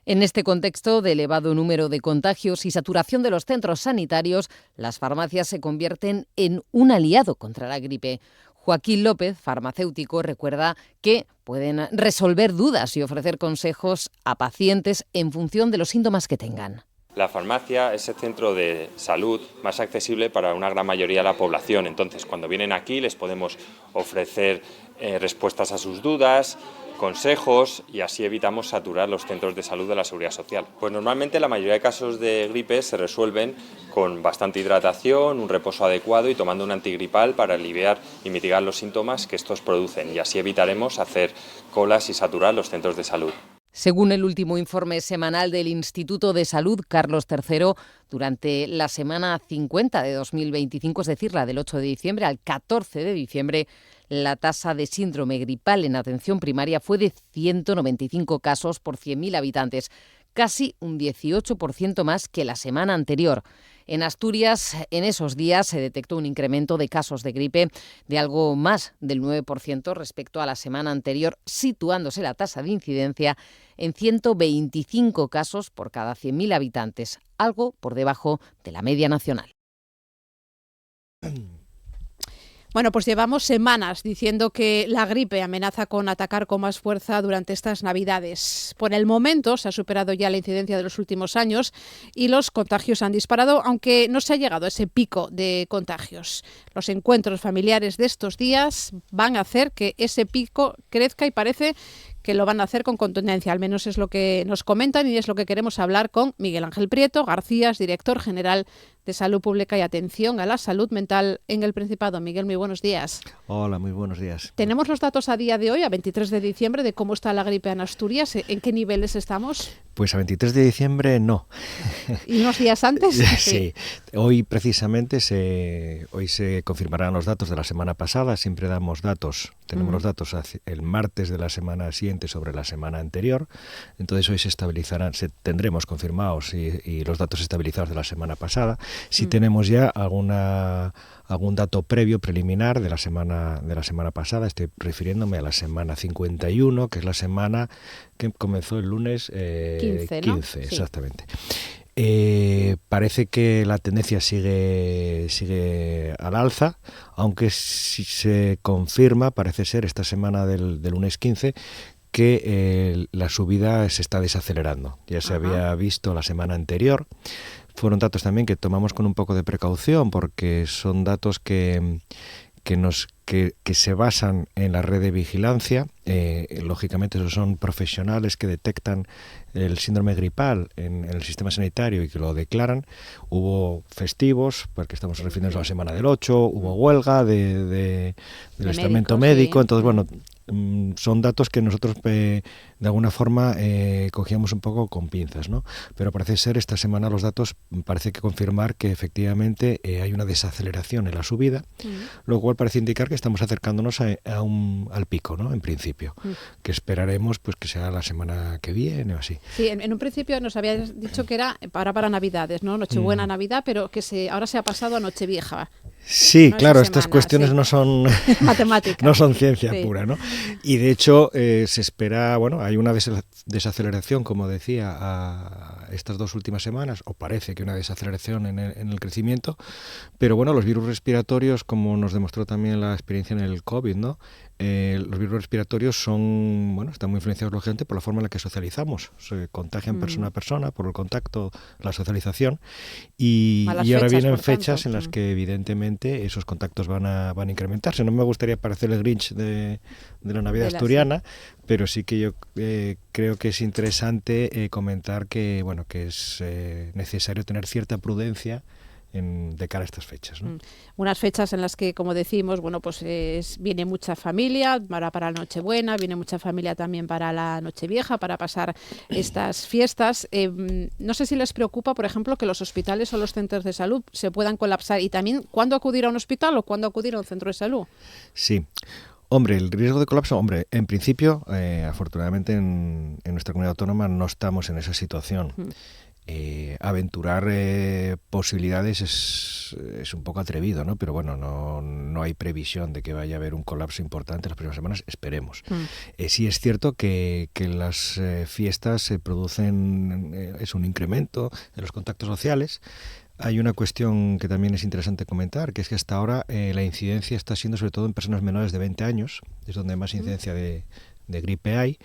En este contexto de elevado número de contagios y saturación de los centros sanitarios, las farmacias se convierten en un aliado contra la gripe. Joaquín López, farmacéutico, recuerda que pueden resolver dudas y ofrecer consejos a pacientes en función de los síntomas que tengan. La farmacia es el centro de salud más accesible para una gran mayoría de la población. Entonces, cuando vienen aquí les podemos ofrecer respuestas a sus dudas, consejos, y así evitamos saturar los centros de salud de la Seguridad Social. Pues normalmente la mayoría de casos de gripe se resuelven con bastante hidratación, un reposo adecuado y tomando un antigripal para aliviar y mitigar los síntomas que estos producen, y así evitaremos hacer colas y saturar los centros de salud. Según el último informe semanal del Instituto de Salud Carlos III, durante la semana 50 de 2025, es decir, la del 8 de diciembre al 14 de diciembre, la tasa de síndrome gripal en atención primaria fue de 195 casos por 100.000 habitantes, casi un 18% más que la semana anterior. En Asturias, en esos días se detectó un incremento de casos de gripe de algo más del 9% respecto a la semana anterior, situándose la tasa de incidencia en 125 casos por cada 100.000 habitantes, algo por debajo de la media nacional. Bueno, pues llevamos semanas diciendo que la gripe amenaza con atacar con más fuerza durante estas Navidades. Por el momento se ha superado ya la incidencia de los últimos años y los contagios han disparado, aunque no se ha llegado a ese pico de contagios. Los encuentros familiares de estos días van a hacer que ese pico crezca y parece que lo van a hacer con contundencia, al menos es lo que nos comentan y es lo que queremos hablar con Miguel Ángel Prieto García, director general de Salud Pública y Atención a la Salud Mental en el Principado. Miguel, muy buenos días. Hola, muy buenos días. ¿Tenemos los datos a día de hoy, a 23 de diciembre, de cómo está la gripe en Asturias? ¿En qué niveles estamos? Pues a 23 de diciembre no. ¿Y unos días antes? Sí. Hoy precisamente hoy se confirmarán los datos de la semana pasada. Siempre damos datos, tenemos los datos el martes de la semana siguiente sobre la semana anterior. Entonces hoy se estabilizarán, tendremos confirmados y los datos estabilizados de la semana pasada. Si tenemos ya algún dato previo, preliminar de la semana pasada, estoy refiriéndome a la semana 51, que es la semana que comenzó el lunes 15, ¿no? Exactamente. Parece que la tendencia sigue al alza, aunque si se confirma, parece ser esta semana del lunes 15, que la subida se está desacelerando. Ya se había visto la semana anterior. Fueron datos también que tomamos con un poco de precaución porque son datos que se basan en la red de vigilancia. Lógicamente esos son profesionales que detectan el síndrome gripal en el sistema sanitario y que lo declaran. Hubo festivos, porque estamos refiriéndonos a la semana del 8, hubo huelga del estamento médico, sí. Entonces bueno, son datos que nosotros de alguna forma cogíamos un poco con pinzas, ¿no? Pero parece ser esta semana los datos parece que confirmar que efectivamente hay una desaceleración en la subida, lo cual parece indicar que estamos acercándonos al pico, ¿no? En principio, que esperaremos pues que sea la semana que viene o así. Sí, en un principio nos habías dicho que era para Navidades, ¿no? Nochebuena, Navidad, pero que ahora se ha pasado a Nochevieja. Sí, ¿no? Claro, estas cuestiones no son matemáticas, no son ciencia pura, ¿no? Y de hecho se espera, bueno, hay una desaceleración, como decía, a estas 2 últimas semanas, o parece que una desaceleración en el crecimiento, pero bueno, los virus respiratorios, como nos demostró también la experiencia en el COVID, ¿no? Los virus respiratorios están muy influenciados lógicamente por la forma en la que socializamos, se contagian persona a persona por el contacto, la socialización y ahora vienen fechas en las que evidentemente esos contactos van a incrementarse. No me gustaría parecer el Grinch de la Navidad asturiana, pero sí que yo creo que es interesante comentar que es necesario tener cierta prudencia de cara a estas fechas, ¿no? Unas fechas en las que, como decimos, bueno, pues viene mucha familia para la Nochebuena, viene mucha familia también para la Nochevieja, para pasar estas fiestas. No sé si les preocupa, por ejemplo, que los hospitales o los centros de salud se puedan colapsar, y también cuándo acudir a un hospital o cuándo acudir a un centro de salud. Sí. Hombre, el riesgo de colapso, en principio, afortunadamente en nuestra comunidad autónoma no estamos en esa situación. Aventurar posibilidades es un poco atrevido, ¿no? Pero bueno, no hay previsión de que vaya a haber un colapso importante en las próximas semanas, esperemos. Sí es cierto que las fiestas se producen, es un incremento en los contactos sociales. Hay una cuestión que también es interesante comentar, que es que hasta ahora la incidencia está siendo sobre todo en personas menores de 20 años, es donde más incidencia de gripe hay.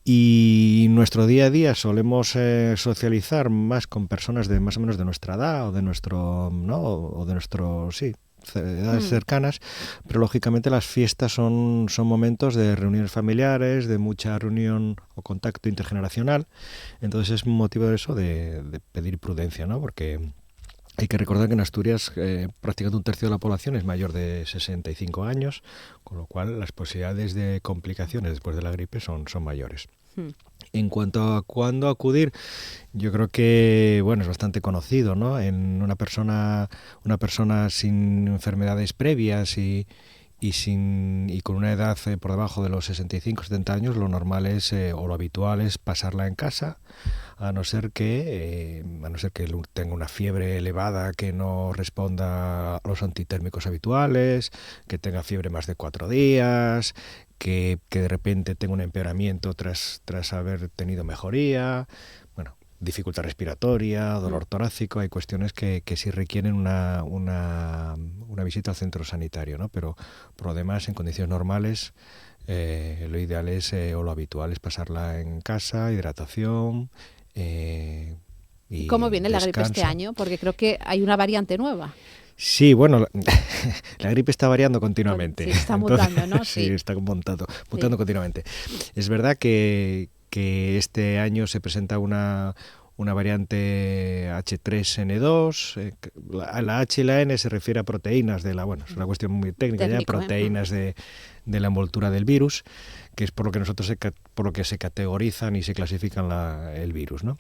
Y nuestro día a día solemos socializar más con personas de más o menos de nuestra edad o de nuestro, ¿no? O de nuestro, sí, edades cercanas, pero lógicamente las fiestas son momentos de reuniones familiares, de mucha reunión o contacto intergeneracional. Entonces es motivo de eso de pedir prudencia, ¿no? Porque hay que recordar que en Asturias prácticamente un tercio de la población es mayor de 65 años, con lo cual las posibilidades de complicaciones después de la gripe son mayores. En cuanto a cuándo acudir, yo creo que es bastante conocido, ¿no? En una persona sin enfermedades previas y con una edad por debajo de los 65-70 años, lo normal es o lo habitual es pasarla en casa, a no ser que tenga una fiebre elevada que no responda a los antitérmicos habituales, que tenga fiebre más de 4 días, que de repente tenga un empeoramiento tras haber tenido mejoría, dificultad respiratoria, dolor torácico. Hay cuestiones que sí requieren una visita al centro sanitario, ¿no? Pero por lo demás, en condiciones normales, lo ideal es, o lo habitual es pasarla en casa, hidratación. ¿Y cómo viene la gripe este año? Porque creo que hay una variante nueva. Sí, la gripe está variando continuamente. Sí, está mutando, ¿no? Sí, está mutando continuamente. Es verdad que este año se presenta una variante H3N2. La H y la N se refiere a proteínas es una cuestión muy técnica, proteínas de la envoltura del virus, que es por lo que se categorizan y se clasifican el virus, ¿no?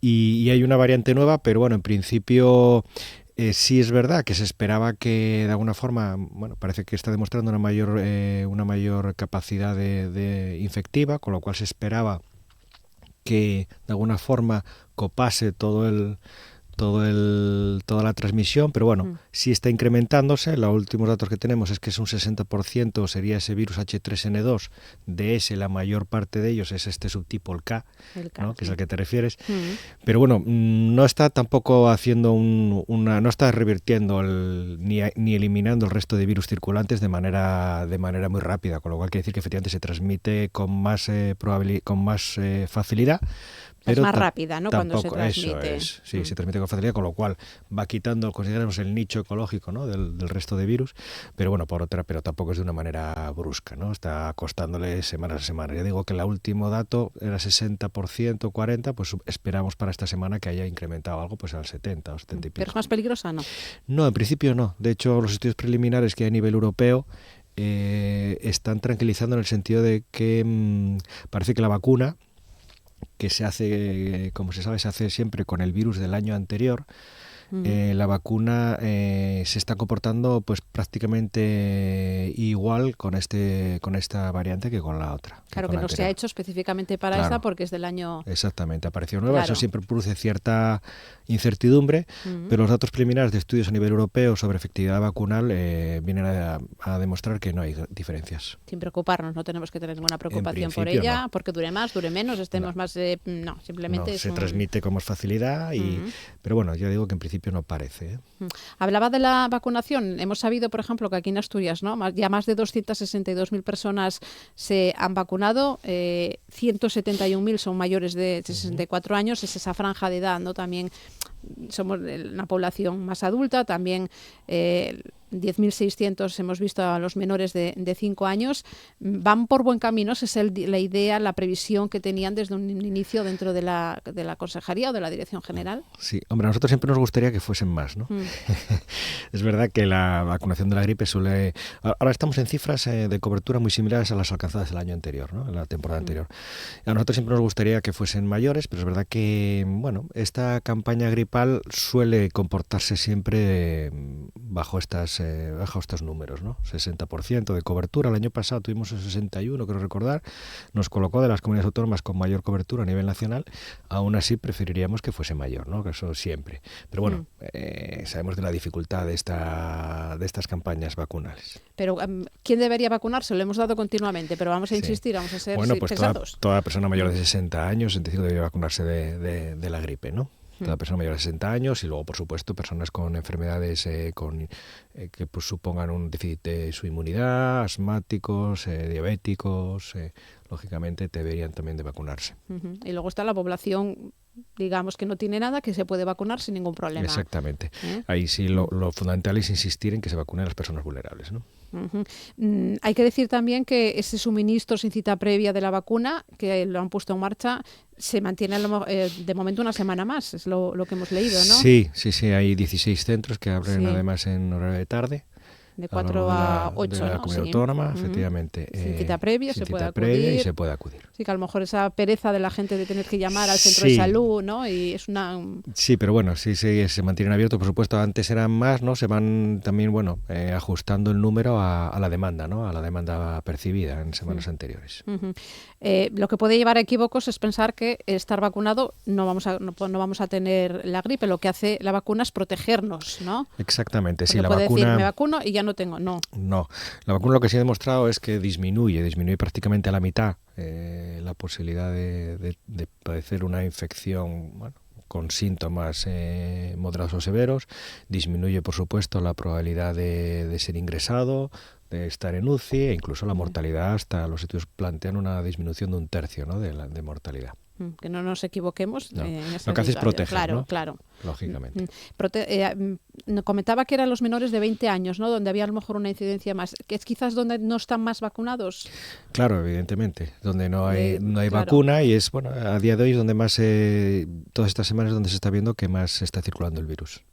Y hay una variante nueva, pero en principio sí es verdad que se esperaba que de alguna forma, parece que está demostrando una mayor capacidad de infectiva, con lo cual se esperaba que de alguna forma copase toda la transmisión, pero sí está incrementándose. Los últimos datos que tenemos es que es un 60% sería ese virus H3N2, de ese la mayor parte de ellos es este subtipo, el K, ¿no? Que es al que te refieres. Pero no está tampoco haciendo no está revirtiendo ni eliminando el resto de virus circulantes de manera muy rápida, con lo cual quiere decir que efectivamente se transmite con más facilidad. Pero es más rápida, ¿no? Cuando se transmite. Eso es, sí, se transmite con facilidad, con lo cual va quitando, consideramos, el nicho ecológico, ¿no? del resto de virus, pero pero tampoco es de una manera brusca, ¿no? Está costándole semanas a semana. Ya digo que el último dato era 60%, 40%, pues esperamos para esta semana que haya incrementado algo, pues al 70 o 70 y pico. ¿Pero es más peligrosa, no? No, en principio no. De hecho, los estudios preliminares que hay a nivel europeo están tranquilizando en el sentido de que parece que la vacuna, que se hace, como se sabe, se hace siempre con el virus del año anterior, la vacuna se está comportando pues prácticamente igual con esta variante que con la otra. Claro, que no se ha hecho específicamente para esta porque es del año... Exactamente, apareció nueva, eso siempre produce cierta incertidumbre, pero los datos preliminares de estudios a nivel europeo sobre efectividad vacunal vienen a demostrar que no hay diferencias. Sin preocuparnos, no tenemos que tener ninguna preocupación por ella, porque dure más, dure menos, estemos más... no, simplemente se transmite con más facilidad, pero ya digo que en principio no parece. Hablaba de la vacunación. Hemos sabido, por ejemplo, que aquí en Asturias, ¿no? Ya más de 262.000 personas se han vacunado, 171.000 son mayores de 64 años. Es esa franja de edad, ¿no? También somos una población más adulta, también 10.600 hemos visto a los menores de 5 años. Van por buen camino, esa es la idea, la previsión que tenían desde un inicio dentro de la Consejería o de la Dirección General. Sí, hombre, a nosotros siempre nos gustaría que fuesen más, ¿no? Es verdad que la vacunación de la gripe suele... Ahora estamos en cifras de cobertura muy similares a las alcanzadas el año anterior, ¿no? En la temporada anterior. A nosotros siempre nos gustaría que fuesen mayores, pero es verdad que, bueno, esta campaña gripal suele comportarse siempre bajo estos números, ¿no? 60% de cobertura. El año pasado tuvimos el 61, creo recordar. Nos colocó de las comunidades autónomas con mayor cobertura a nivel nacional. Aún así preferiríamos que fuese mayor, ¿no? Que eso siempre. Pero bueno, sabemos de la dificultad de estas campañas vacunales. Pero ¿quién debería vacunarse? Lo hemos dado continuamente, pero vamos a insistir, vamos a ser pues pesados. Toda persona mayor de 60 años, 65, debería vacunarse de la gripe, ¿no? Toda persona mayor de 60 años y luego, por supuesto, personas con enfermedades que pues, supongan un déficit de su inmunidad, asmáticos, diabéticos, lógicamente deberían también de vacunarse. Y luego está la población, digamos, que no tiene nada, que se puede vacunar sin ningún problema. Exactamente. Ahí sí lo fundamental es insistir en que se vacunen las personas vulnerables, ¿no? Hay que decir también que ese suministro sin cita previa de la vacuna, que lo han puesto en marcha, se mantiene de momento una semana más, es lo que hemos leído, ¿no? Sí, hay 16 centros que abren además en horario de tarde. De 4 a 8, de la comunidad autónoma, efectivamente. Sin cita previa, sin se puede cita acudir. Previa y se puede acudir. Sí, que a lo mejor esa pereza de la gente de tener que llamar al centro de salud, ¿no? Y es una... Sí, pero bueno, sí se mantienen abiertos, por supuesto. Antes eran más, ¿no? Se van también, ajustando el número a la demanda, ¿no? A la demanda percibida en semanas anteriores. Lo que puede llevar a equívocos es pensar que estar vacunado no vamos a tener la gripe. Lo que hace la vacuna es protegernos, ¿no? Exactamente. Porque sí, la puede vacuna... decir, me vacuno y ya no tengo. No, la vacuna lo que sí ha demostrado es que disminuye prácticamente a la mitad la posibilidad de padecer una infección, con síntomas moderados o severos. Disminuye, por supuesto, la probabilidad de ser ingresado, de estar en UCI, e incluso la mortalidad, hasta los estudios plantean una disminución de 1/3, ¿no? de mortalidad. Que no nos equivoquemos. No. En esa Lo que hace es proteger, claro, ¿no? Claro. Lógicamente. Comentaba que eran los menores de 20 años, ¿no? Donde había a lo mejor una incidencia más. Que es quizás donde no están más vacunados. Claro, evidentemente. Donde no hay vacuna, y es, a día de hoy es donde más, todas estas semanas donde se está viendo que más está circulando el virus.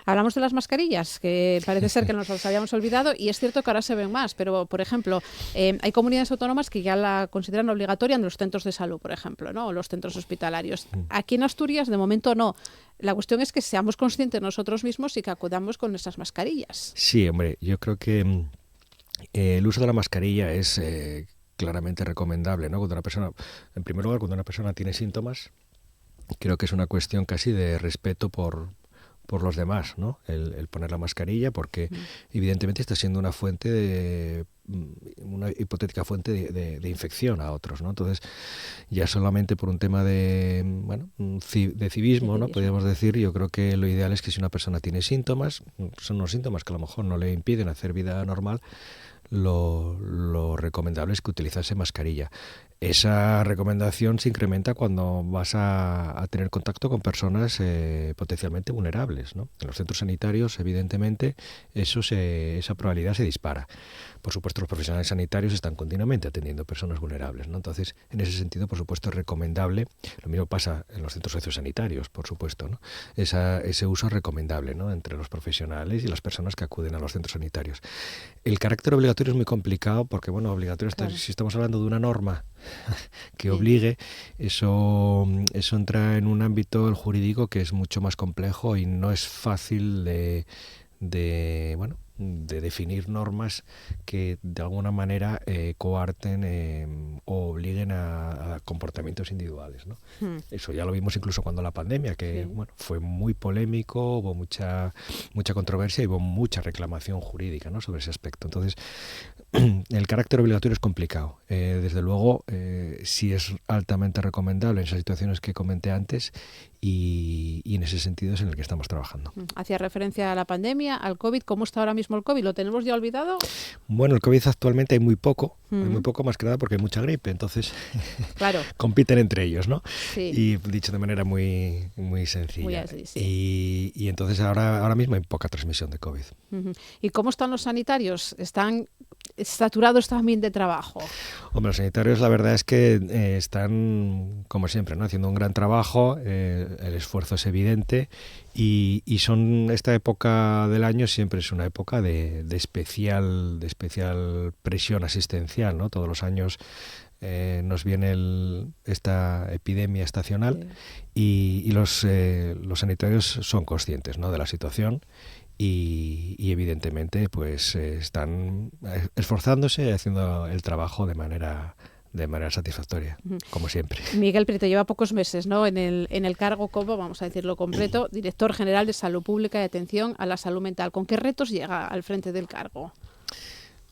Hablamos de las mascarillas, que parece ser que nos las habíamos olvidado, y es cierto que ahora se ven más, pero, por ejemplo, hay comunidades autónomas que ya la consideran obligatoria en los centros de salud, por ejemplo, ¿no? O los centros hospitalarios. Aquí en Asturias, de momento, no. La cuestión es que seamos conscientes nosotros mismos y que acudamos con esas mascarillas. Sí, hombre, yo creo que el uso de la mascarilla es claramente recomendable, ¿no? Cuando una persona, en primer lugar, cuando una persona tiene síntomas, creo que es una cuestión casi de respeto por los demás, ¿no? El poner la mascarilla, porque evidentemente está siendo una hipotética fuente de infección a otros, ¿no? Entonces, ya solamente por un tema de civismo, ¿no? Podríamos decir, yo creo que lo ideal es que si una persona tiene síntomas, son unos síntomas que a lo mejor no le impiden hacer vida normal, lo recomendable es que utilizase mascarilla. Esa recomendación se incrementa cuando vas a tener contacto con personas potencialmente vulnerables, ¿no? En los centros sanitarios, evidentemente, esa probabilidad se dispara. Por supuesto, los profesionales sanitarios están continuamente atendiendo personas vulnerables, ¿no? Entonces, en ese sentido, por supuesto, es recomendable. Lo mismo pasa en los centros sociosanitarios, por supuesto, ¿no? Ese uso es recomendable, ¿no? Entre los profesionales y las personas que acuden a los centros sanitarios. El carácter obligatorio es muy complicado porque, obligatorio, si estamos hablando de una norma que obligue, eso entra en un ámbito jurídico que es mucho más complejo y no es fácil de definir normas que de alguna manera coarten o obliguen a comportamientos individuales, ¿no? Eso ya lo vimos incluso cuando la pandemia, que fue muy polémico, hubo mucha controversia y hubo mucha reclamación jurídica, ¿no? Sobre ese aspecto. Entonces, el carácter obligatorio es complicado. Desde luego, sí es altamente recomendable en esas situaciones que comenté antes, y en ese sentido es en el que estamos trabajando. Hacía referencia a la pandemia, al COVID. ¿Cómo está ahora mismo mismo el COVID? ¿Lo tenemos ya olvidado? Bueno, el COVID actualmente hay muy poco más que nada porque hay mucha gripe, entonces claro. compiten entre ellos, ¿no? Sí. Y dicho de manera muy sencilla. Muy así, sí. Y entonces ahora mismo hay poca transmisión de COVID. ¿Y cómo están los sanitarios? ¿Están saturados también de trabajo? Hombre, los sanitarios la verdad es que están, como siempre, ¿no? Haciendo un gran trabajo, el esfuerzo es evidente y esta época del año siempre es una época de especial presión asistencial, ¿no? Todos los años nos viene esta epidemia estacional y los sanitarios son conscientes, ¿no? De la situación. Y evidentemente pues están esforzándose y haciendo el trabajo de manera satisfactoria, como siempre. Miguel Prieto lleva pocos meses, ¿no? en el cargo como, vamos a decirlo completo, Director General de Salud Pública y Atención a la Salud Mental. ¿Con qué retos llega al frente del cargo?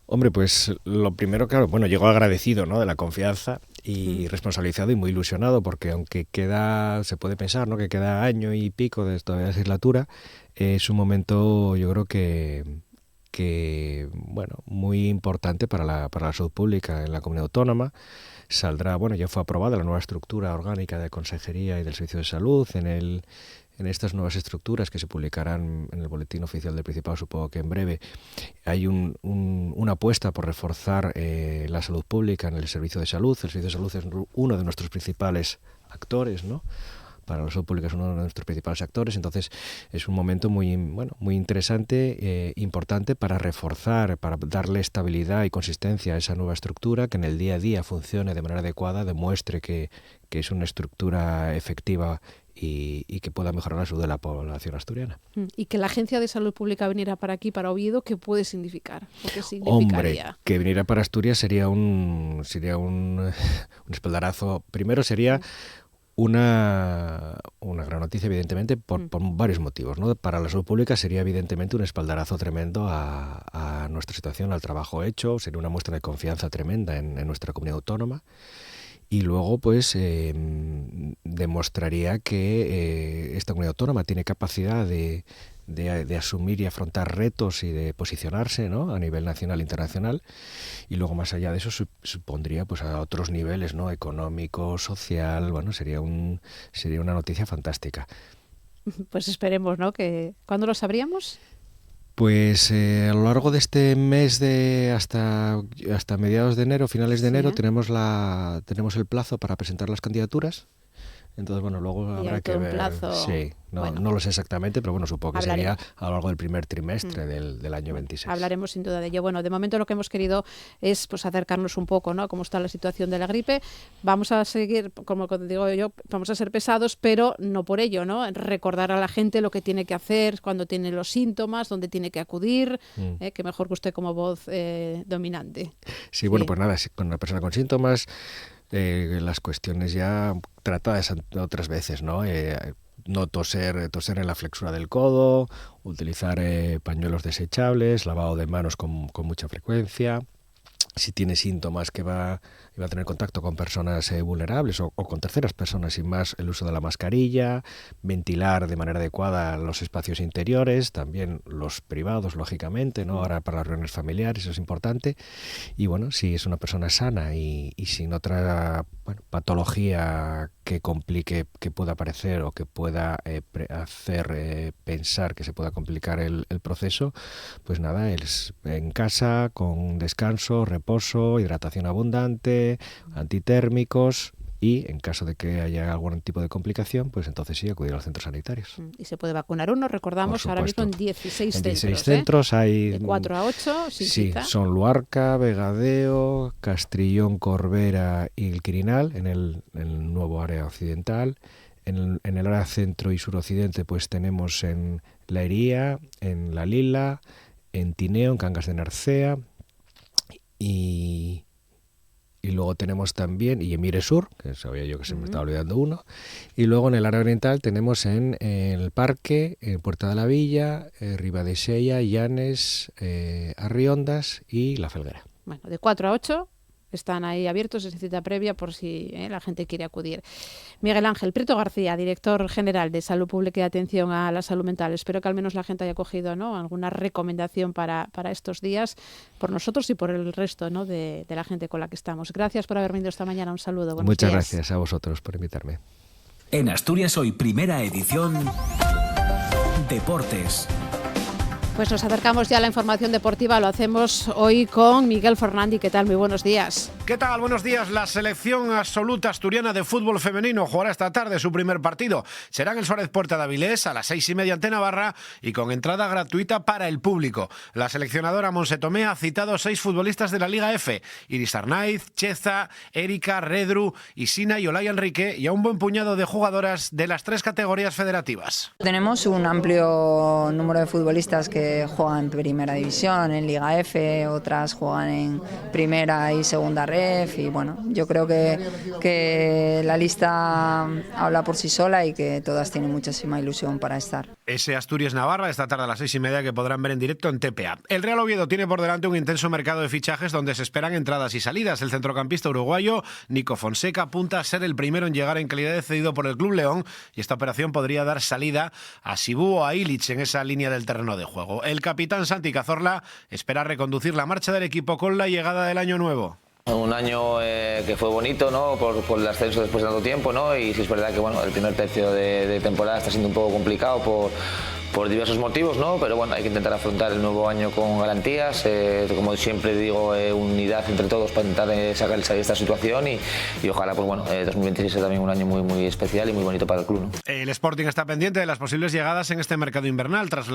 Hombre, pues lo primero, claro, bueno, llego agradecido, ¿no? De la confianza y responsabilizado y muy ilusionado, porque aunque se puede pensar, ¿no? Que queda año y pico de esta legislatura, es un momento, yo creo que bueno, muy importante para la salud pública en la comunidad autónoma. Saldrá, bueno, ya fue aprobada la nueva estructura orgánica de Consejería y del Servicio de Salud en estas nuevas estructuras que se publicarán en el Boletín Oficial del Principado, supongo que en breve. Hay una apuesta por reforzar la salud pública en el Servicio de Salud. El Servicio de Salud es uno de nuestros principales actores, ¿no? Para la salud pública es uno de nuestros principales actores, entonces es un momento muy interesante, importante para reforzar, para darle estabilidad y consistencia a esa nueva estructura, que en el día a día funcione de manera adecuada, demuestre que es una estructura efectiva y que pueda mejorar la salud de la población asturiana. Y que la Agencia de Salud Pública viniera para aquí, para Oviedo, ¿qué puede significar? ¿O qué significaría? Hombre, que viniera para Asturias sería un espaldarazo. Primero sería una gran noticia, evidentemente, por varios motivos, ¿no? Para la salud pública sería evidentemente un espaldarazo tremendo a nuestra situación, al trabajo hecho, sería una muestra de confianza tremenda en nuestra comunidad autónoma. Y luego, pues, demostraría que esta comunidad autónoma tiene capacidad de asumir y afrontar retos y de posicionarse, ¿no? A nivel nacional e internacional. Y luego, más allá de eso, supondría pues a otros niveles, ¿no? Económico, social. Bueno, sería una noticia fantástica. Pues esperemos, ¿no? ¿Cuándo lo sabríamos? Pues a lo largo de este mes hasta mediados de enero, finales de enero, tenemos el plazo para presentar las candidaturas. Entonces, bueno, luego habrá que ver. Sí, no lo sé exactamente, pero bueno, supongo que sería a lo largo del primer trimestre del año 26. Hablaremos sin duda de ello. Bueno, de momento lo que hemos querido es pues acercarnos un poco, ¿no? A cómo está la situación de la gripe. Vamos a seguir, como digo yo, vamos a ser pesados, pero no por ello, ¿no? Recordar a la gente lo que tiene que hacer cuando tiene los síntomas, dónde tiene que acudir, que mejor que usted como voz dominante. Sí, bueno, pues nada, con una persona con síntomas, las cuestiones ya tratadas otras veces, ¿no? No toser en la flexura del codo, utilizar pañuelos desechables, lavado de manos con mucha frecuencia. Si tiene síntomas que va a tener contacto con personas vulnerables o con terceras personas, sin más, el uso de la mascarilla, ventilar de manera adecuada los espacios interiores, también los privados, lógicamente, ¿no? Ahora para las reuniones familiares, eso es importante. Y bueno, si es una persona sana y sin otra patología que complique, que pueda aparecer o que pueda hacer pensar que se pueda complicar el proceso, pues nada, es en casa, con descanso, reposo, hidratación abundante, antitérmicos y en caso de que haya algún tipo de complicación, pues entonces sí, acudir a los centros sanitarios. Y se puede vacunar uno, recordamos, ahora mismo en 16 centros. En 16 centros hay... De 4 a 8, sí, cita. Son Luarca, Vegadeo, Castrillón, Corbera y el Quirinal, en el nuevo área occidental. En el área centro y suroccidente pues tenemos en La Hería, en La Lila, en Tineo, en Cangas de Narcea y luego tenemos también, y en Mire Sur, que sabía yo que se me estaba olvidando uno, y luego en el área oriental tenemos en el Parque, en Puerta de la Villa, Ribadesella, Llanes, Arriondas y La Felguera. Bueno, de 4 a 8 están ahí abiertos, es cita previa por si la gente quiere acudir. Miguel Ángel Prieto García, director general de Salud Pública y Atención a la Salud Mental. Espero que al menos la gente haya cogido, ¿no?, alguna recomendación para estos días, por nosotros y por el resto, ¿no?, de la gente con la que estamos. Gracias por haber venido esta mañana. Un saludo. Buenos Muchas días. gracias a vosotros por invitarme. En Asturias Hoy, primera edición, Deportes. Pues nos acercamos ya a la información deportiva, lo hacemos hoy con Miguel Fernández. ¿Qué tal? Muy buenos días. ¿Qué tal? Buenos días. La selección absoluta asturiana de fútbol femenino jugará esta tarde su primer partido. Será en el Suárez Puerta de Avilés a las 6:30 ante Navarra y con entrada gratuita para el público. La seleccionadora Monse Tomé ha citado 6 futbolistas de la Liga F: Iris Arnaiz, Cheza, Erika, Redru, Isina y Olaya Enrique, y a un buen puñado de jugadoras de las 3 categorías federativas. Tenemos un amplio número de futbolistas que juegan en primera división, en Liga F, otras juegan en primera y segunda ref, y bueno, yo creo que la lista habla por sí sola y que todas tienen muchísima ilusión para estar. Ese Asturias-Navarra esta tarde a las 6:30 que podrán ver en directo en TPA. El Real Oviedo tiene por delante un intenso mercado de fichajes donde se esperan entradas y salidas. El centrocampista uruguayo Nico Fonseca apunta a ser el primero en llegar en calidad de cedido por el Club León, y esta operación podría dar salida a Sibú o a Illich en esa línea del terreno de juego. El capitán Santi Cazorla espera reconducir la marcha del equipo con la llegada del año nuevo. Un año que fue bonito, ¿no?, por el ascenso después de tanto tiempo, ¿no?, y sí es verdad que bueno, el primer tercio de temporada está siendo un poco complicado por diversos motivos, ¿no?, pero bueno, hay que intentar afrontar el nuevo año con garantías, como siempre digo, unidad entre todos para intentar sacar de esta situación y ojalá, pues bueno, 2026 sea también un año muy, muy especial y muy bonito para el club, ¿no? El Sporting está pendiente de las posibles llegadas en este mercado invernal. Tras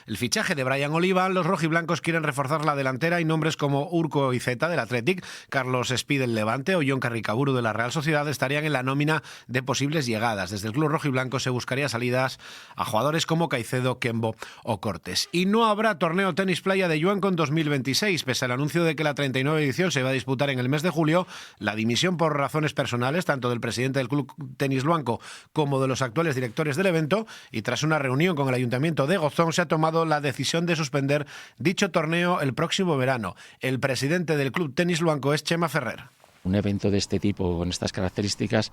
el fichaje de Brian Oliva, los rojiblancos quieren reforzar la delantera y nombres como Urco Iceta del Athletic, Carlos Espí del Levante o Jon Carricaburu de la Real Sociedad estarían en la nómina de posibles llegadas. Desde el club rojiblanco se buscaría salidas a jugadores como Caicedo, Kembo o Cortés. Y no habrá torneo tenis playa de Yuancó en 2026. Pese al anuncio de que la 39 edición se va a disputar en el mes de julio, la dimisión por razones personales, tanto del presidente del Club Tenis Luanco como de los actuales directores del evento, y tras una reunión con el Ayuntamiento de Gozón, se ha tomado la decisión de suspender dicho torneo el próximo verano. El presidente del Club Tenis Luanco es Chema Ferrer. Un evento de este tipo, con estas características,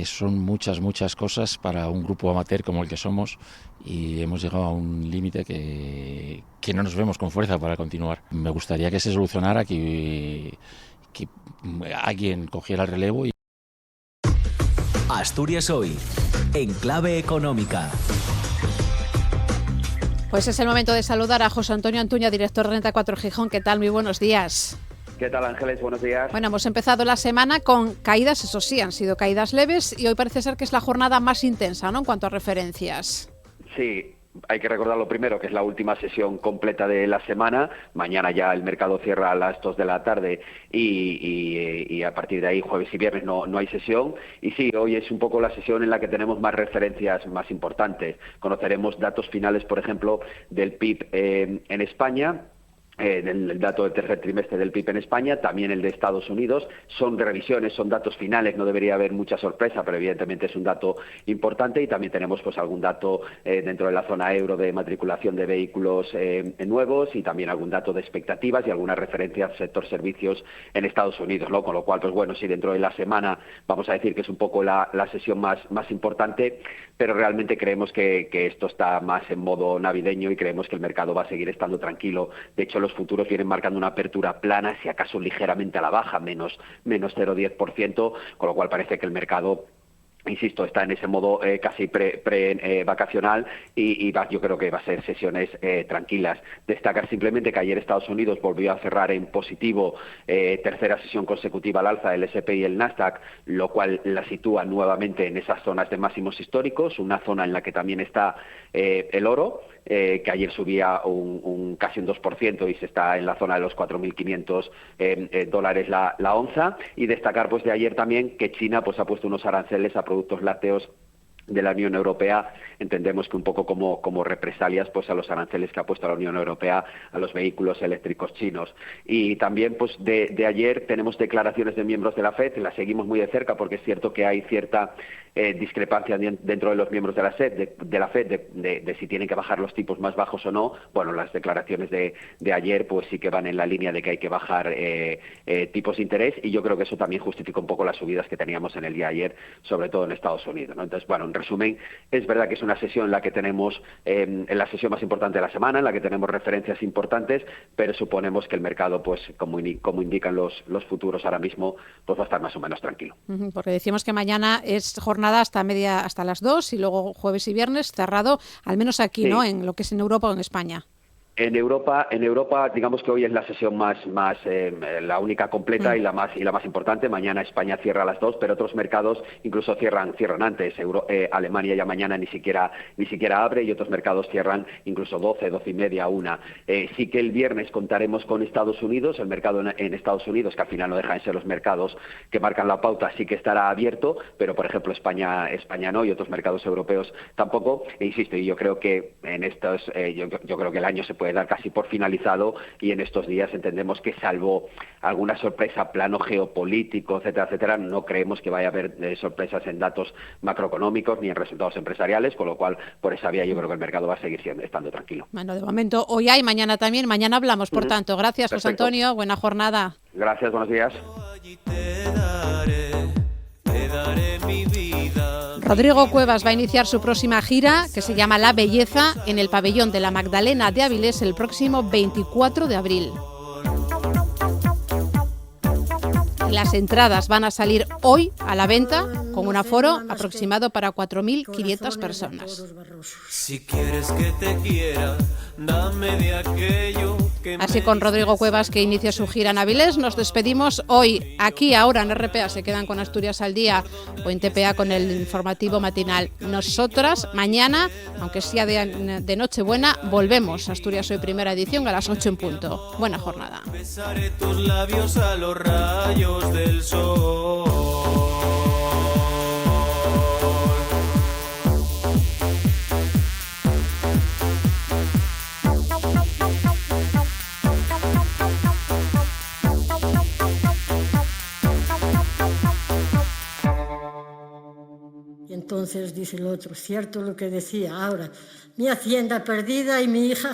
son muchas cosas para un grupo amateur como el que somos, y hemos llegado a un límite que no nos vemos con fuerza para continuar. Me gustaría que se solucionara, que alguien cogiera el relevo. Asturias Hoy, en clave económica. Pues es el momento de saludar a José Antonio Antuña, director de Renta 4 Gijón. ¿Qué tal? Muy buenos días. ¿Qué tal, Ángeles? Buenos días. Bueno, hemos empezado la semana con caídas, eso sí, han sido caídas leves, y hoy parece ser que es la jornada más intensa, ¿no?, en cuanto a referencias. Sí. Hay que recordar lo primero, que es la última sesión completa de la semana. Mañana ya el mercado cierra a las 2 de la tarde y a partir de ahí, jueves y viernes, no hay sesión. Y sí, hoy es un poco la sesión en la que tenemos más referencias más importantes. Conoceremos datos finales, por ejemplo, del PIB en España. El dato del tercer trimestre del PIB en España, también el de Estados Unidos. Son revisiones, son datos finales, no debería haber mucha sorpresa, pero evidentemente es un dato importante. Y también tenemos pues algún dato dentro de la zona euro de matriculación de vehículos nuevos, y también algún dato de expectativas y algunas referencias al sector servicios en Estados Unidos, ¿no? Con lo cual, pues bueno, sí, dentro de la semana vamos a decir que es un poco la sesión más importante, pero realmente creemos que esto está más en modo navideño y creemos que el mercado va a seguir estando tranquilo. De hecho, los futuros vienen marcando una apertura plana, si acaso ligeramente a la baja, menos 0,10%, con lo cual parece que el mercado, insisto, está en ese modo casi vacacional y yo creo que va a ser sesiones tranquilas. Destacar simplemente que ayer Estados Unidos volvió a cerrar en positivo, tercera sesión consecutiva al alza del S&P y el Nasdaq, lo cual la sitúa nuevamente en esas zonas de máximos históricos, una zona en la que también está el oro, que ayer subía casi un 2% y se está en la zona de los 4.500 dólares la onza. Y destacar pues de ayer también que China pues ha puesto unos aranceles a productos lácteos la Unión Europea, entendemos que un poco como represalias pues a los aranceles que ha puesto la Unión Europea a los vehículos eléctricos chinos. Y también pues de ayer tenemos declaraciones de miembros de la FED, las seguimos muy de cerca porque es cierto que hay cierta discrepancia dentro de los miembros de la FED de si tienen que bajar los tipos más bajos o no. Bueno, las declaraciones de ayer pues sí que van en la línea de que hay que bajar tipos de interés, y yo creo que eso también justifica un poco las subidas que teníamos en el día de ayer, sobre todo en Estados Unidos, ¿no? Entonces, bueno, en resumen, es verdad que es una sesión en la que tenemos, en la sesión más importante de la semana, en la que tenemos referencias importantes, pero suponemos que el mercado, pues como indican los futuros ahora mismo, pues va a estar más o menos tranquilo. Porque decíamos que mañana es jornada hasta las 2 y luego jueves y viernes cerrado, al menos aquí, sí, ¿no? En lo que es en Europa o en España. En Europa, digamos que hoy es la sesión más la única completa y la más importante. Mañana España cierra a las 2, pero otros mercados incluso cierran antes. Alemania ya mañana ni siquiera abre, y otros mercados cierran incluso 12 y media, 1. Sí que el viernes contaremos con Estados Unidos. El mercado en Estados Unidos, que al final no dejan de ser los mercados que marcan la pauta, sí que estará abierto, pero por ejemplo España no, y otros mercados europeos tampoco. E insisto, y yo creo que en estos, yo creo que el año se puede dar casi por finalizado, y en estos días entendemos que, salvo alguna sorpresa plano geopolítico, etcétera, no creemos que vaya a haber sorpresas en datos macroeconómicos ni en resultados empresariales, con lo cual por esa vía yo creo que el mercado va a seguir estando tranquilo. Bueno, de momento hoy hay, mañana también, mañana hablamos, por tanto. Gracias, José Antonio, buena jornada. Gracias, buenos días. Te daré mi vida. Rodrigo Cuevas va a iniciar su próxima gira, que se llama La Belleza, en el pabellón de la Magdalena de Avilés el próximo 24 de abril. Las entradas van a salir hoy a la venta, con un aforo aproximado para 4.500 personas. Si quieres que te quiera, dame de aquello que... Así, con Rodrigo Cuevas, que inicia su gira en Avilés, nos despedimos hoy, aquí, ahora en RPA. Se quedan con Asturias al Día o en TPA con el informativo matinal. Nosotras, mañana, aunque sea de Nochebuena, volvemos a Asturias Hoy, primera edición, a las 8 en punto. Buena jornada. Besaré tus labios a los rayos del sol. Y entonces dice el otro, cierto lo que decía, ahora, mi hacienda perdida y mi hija...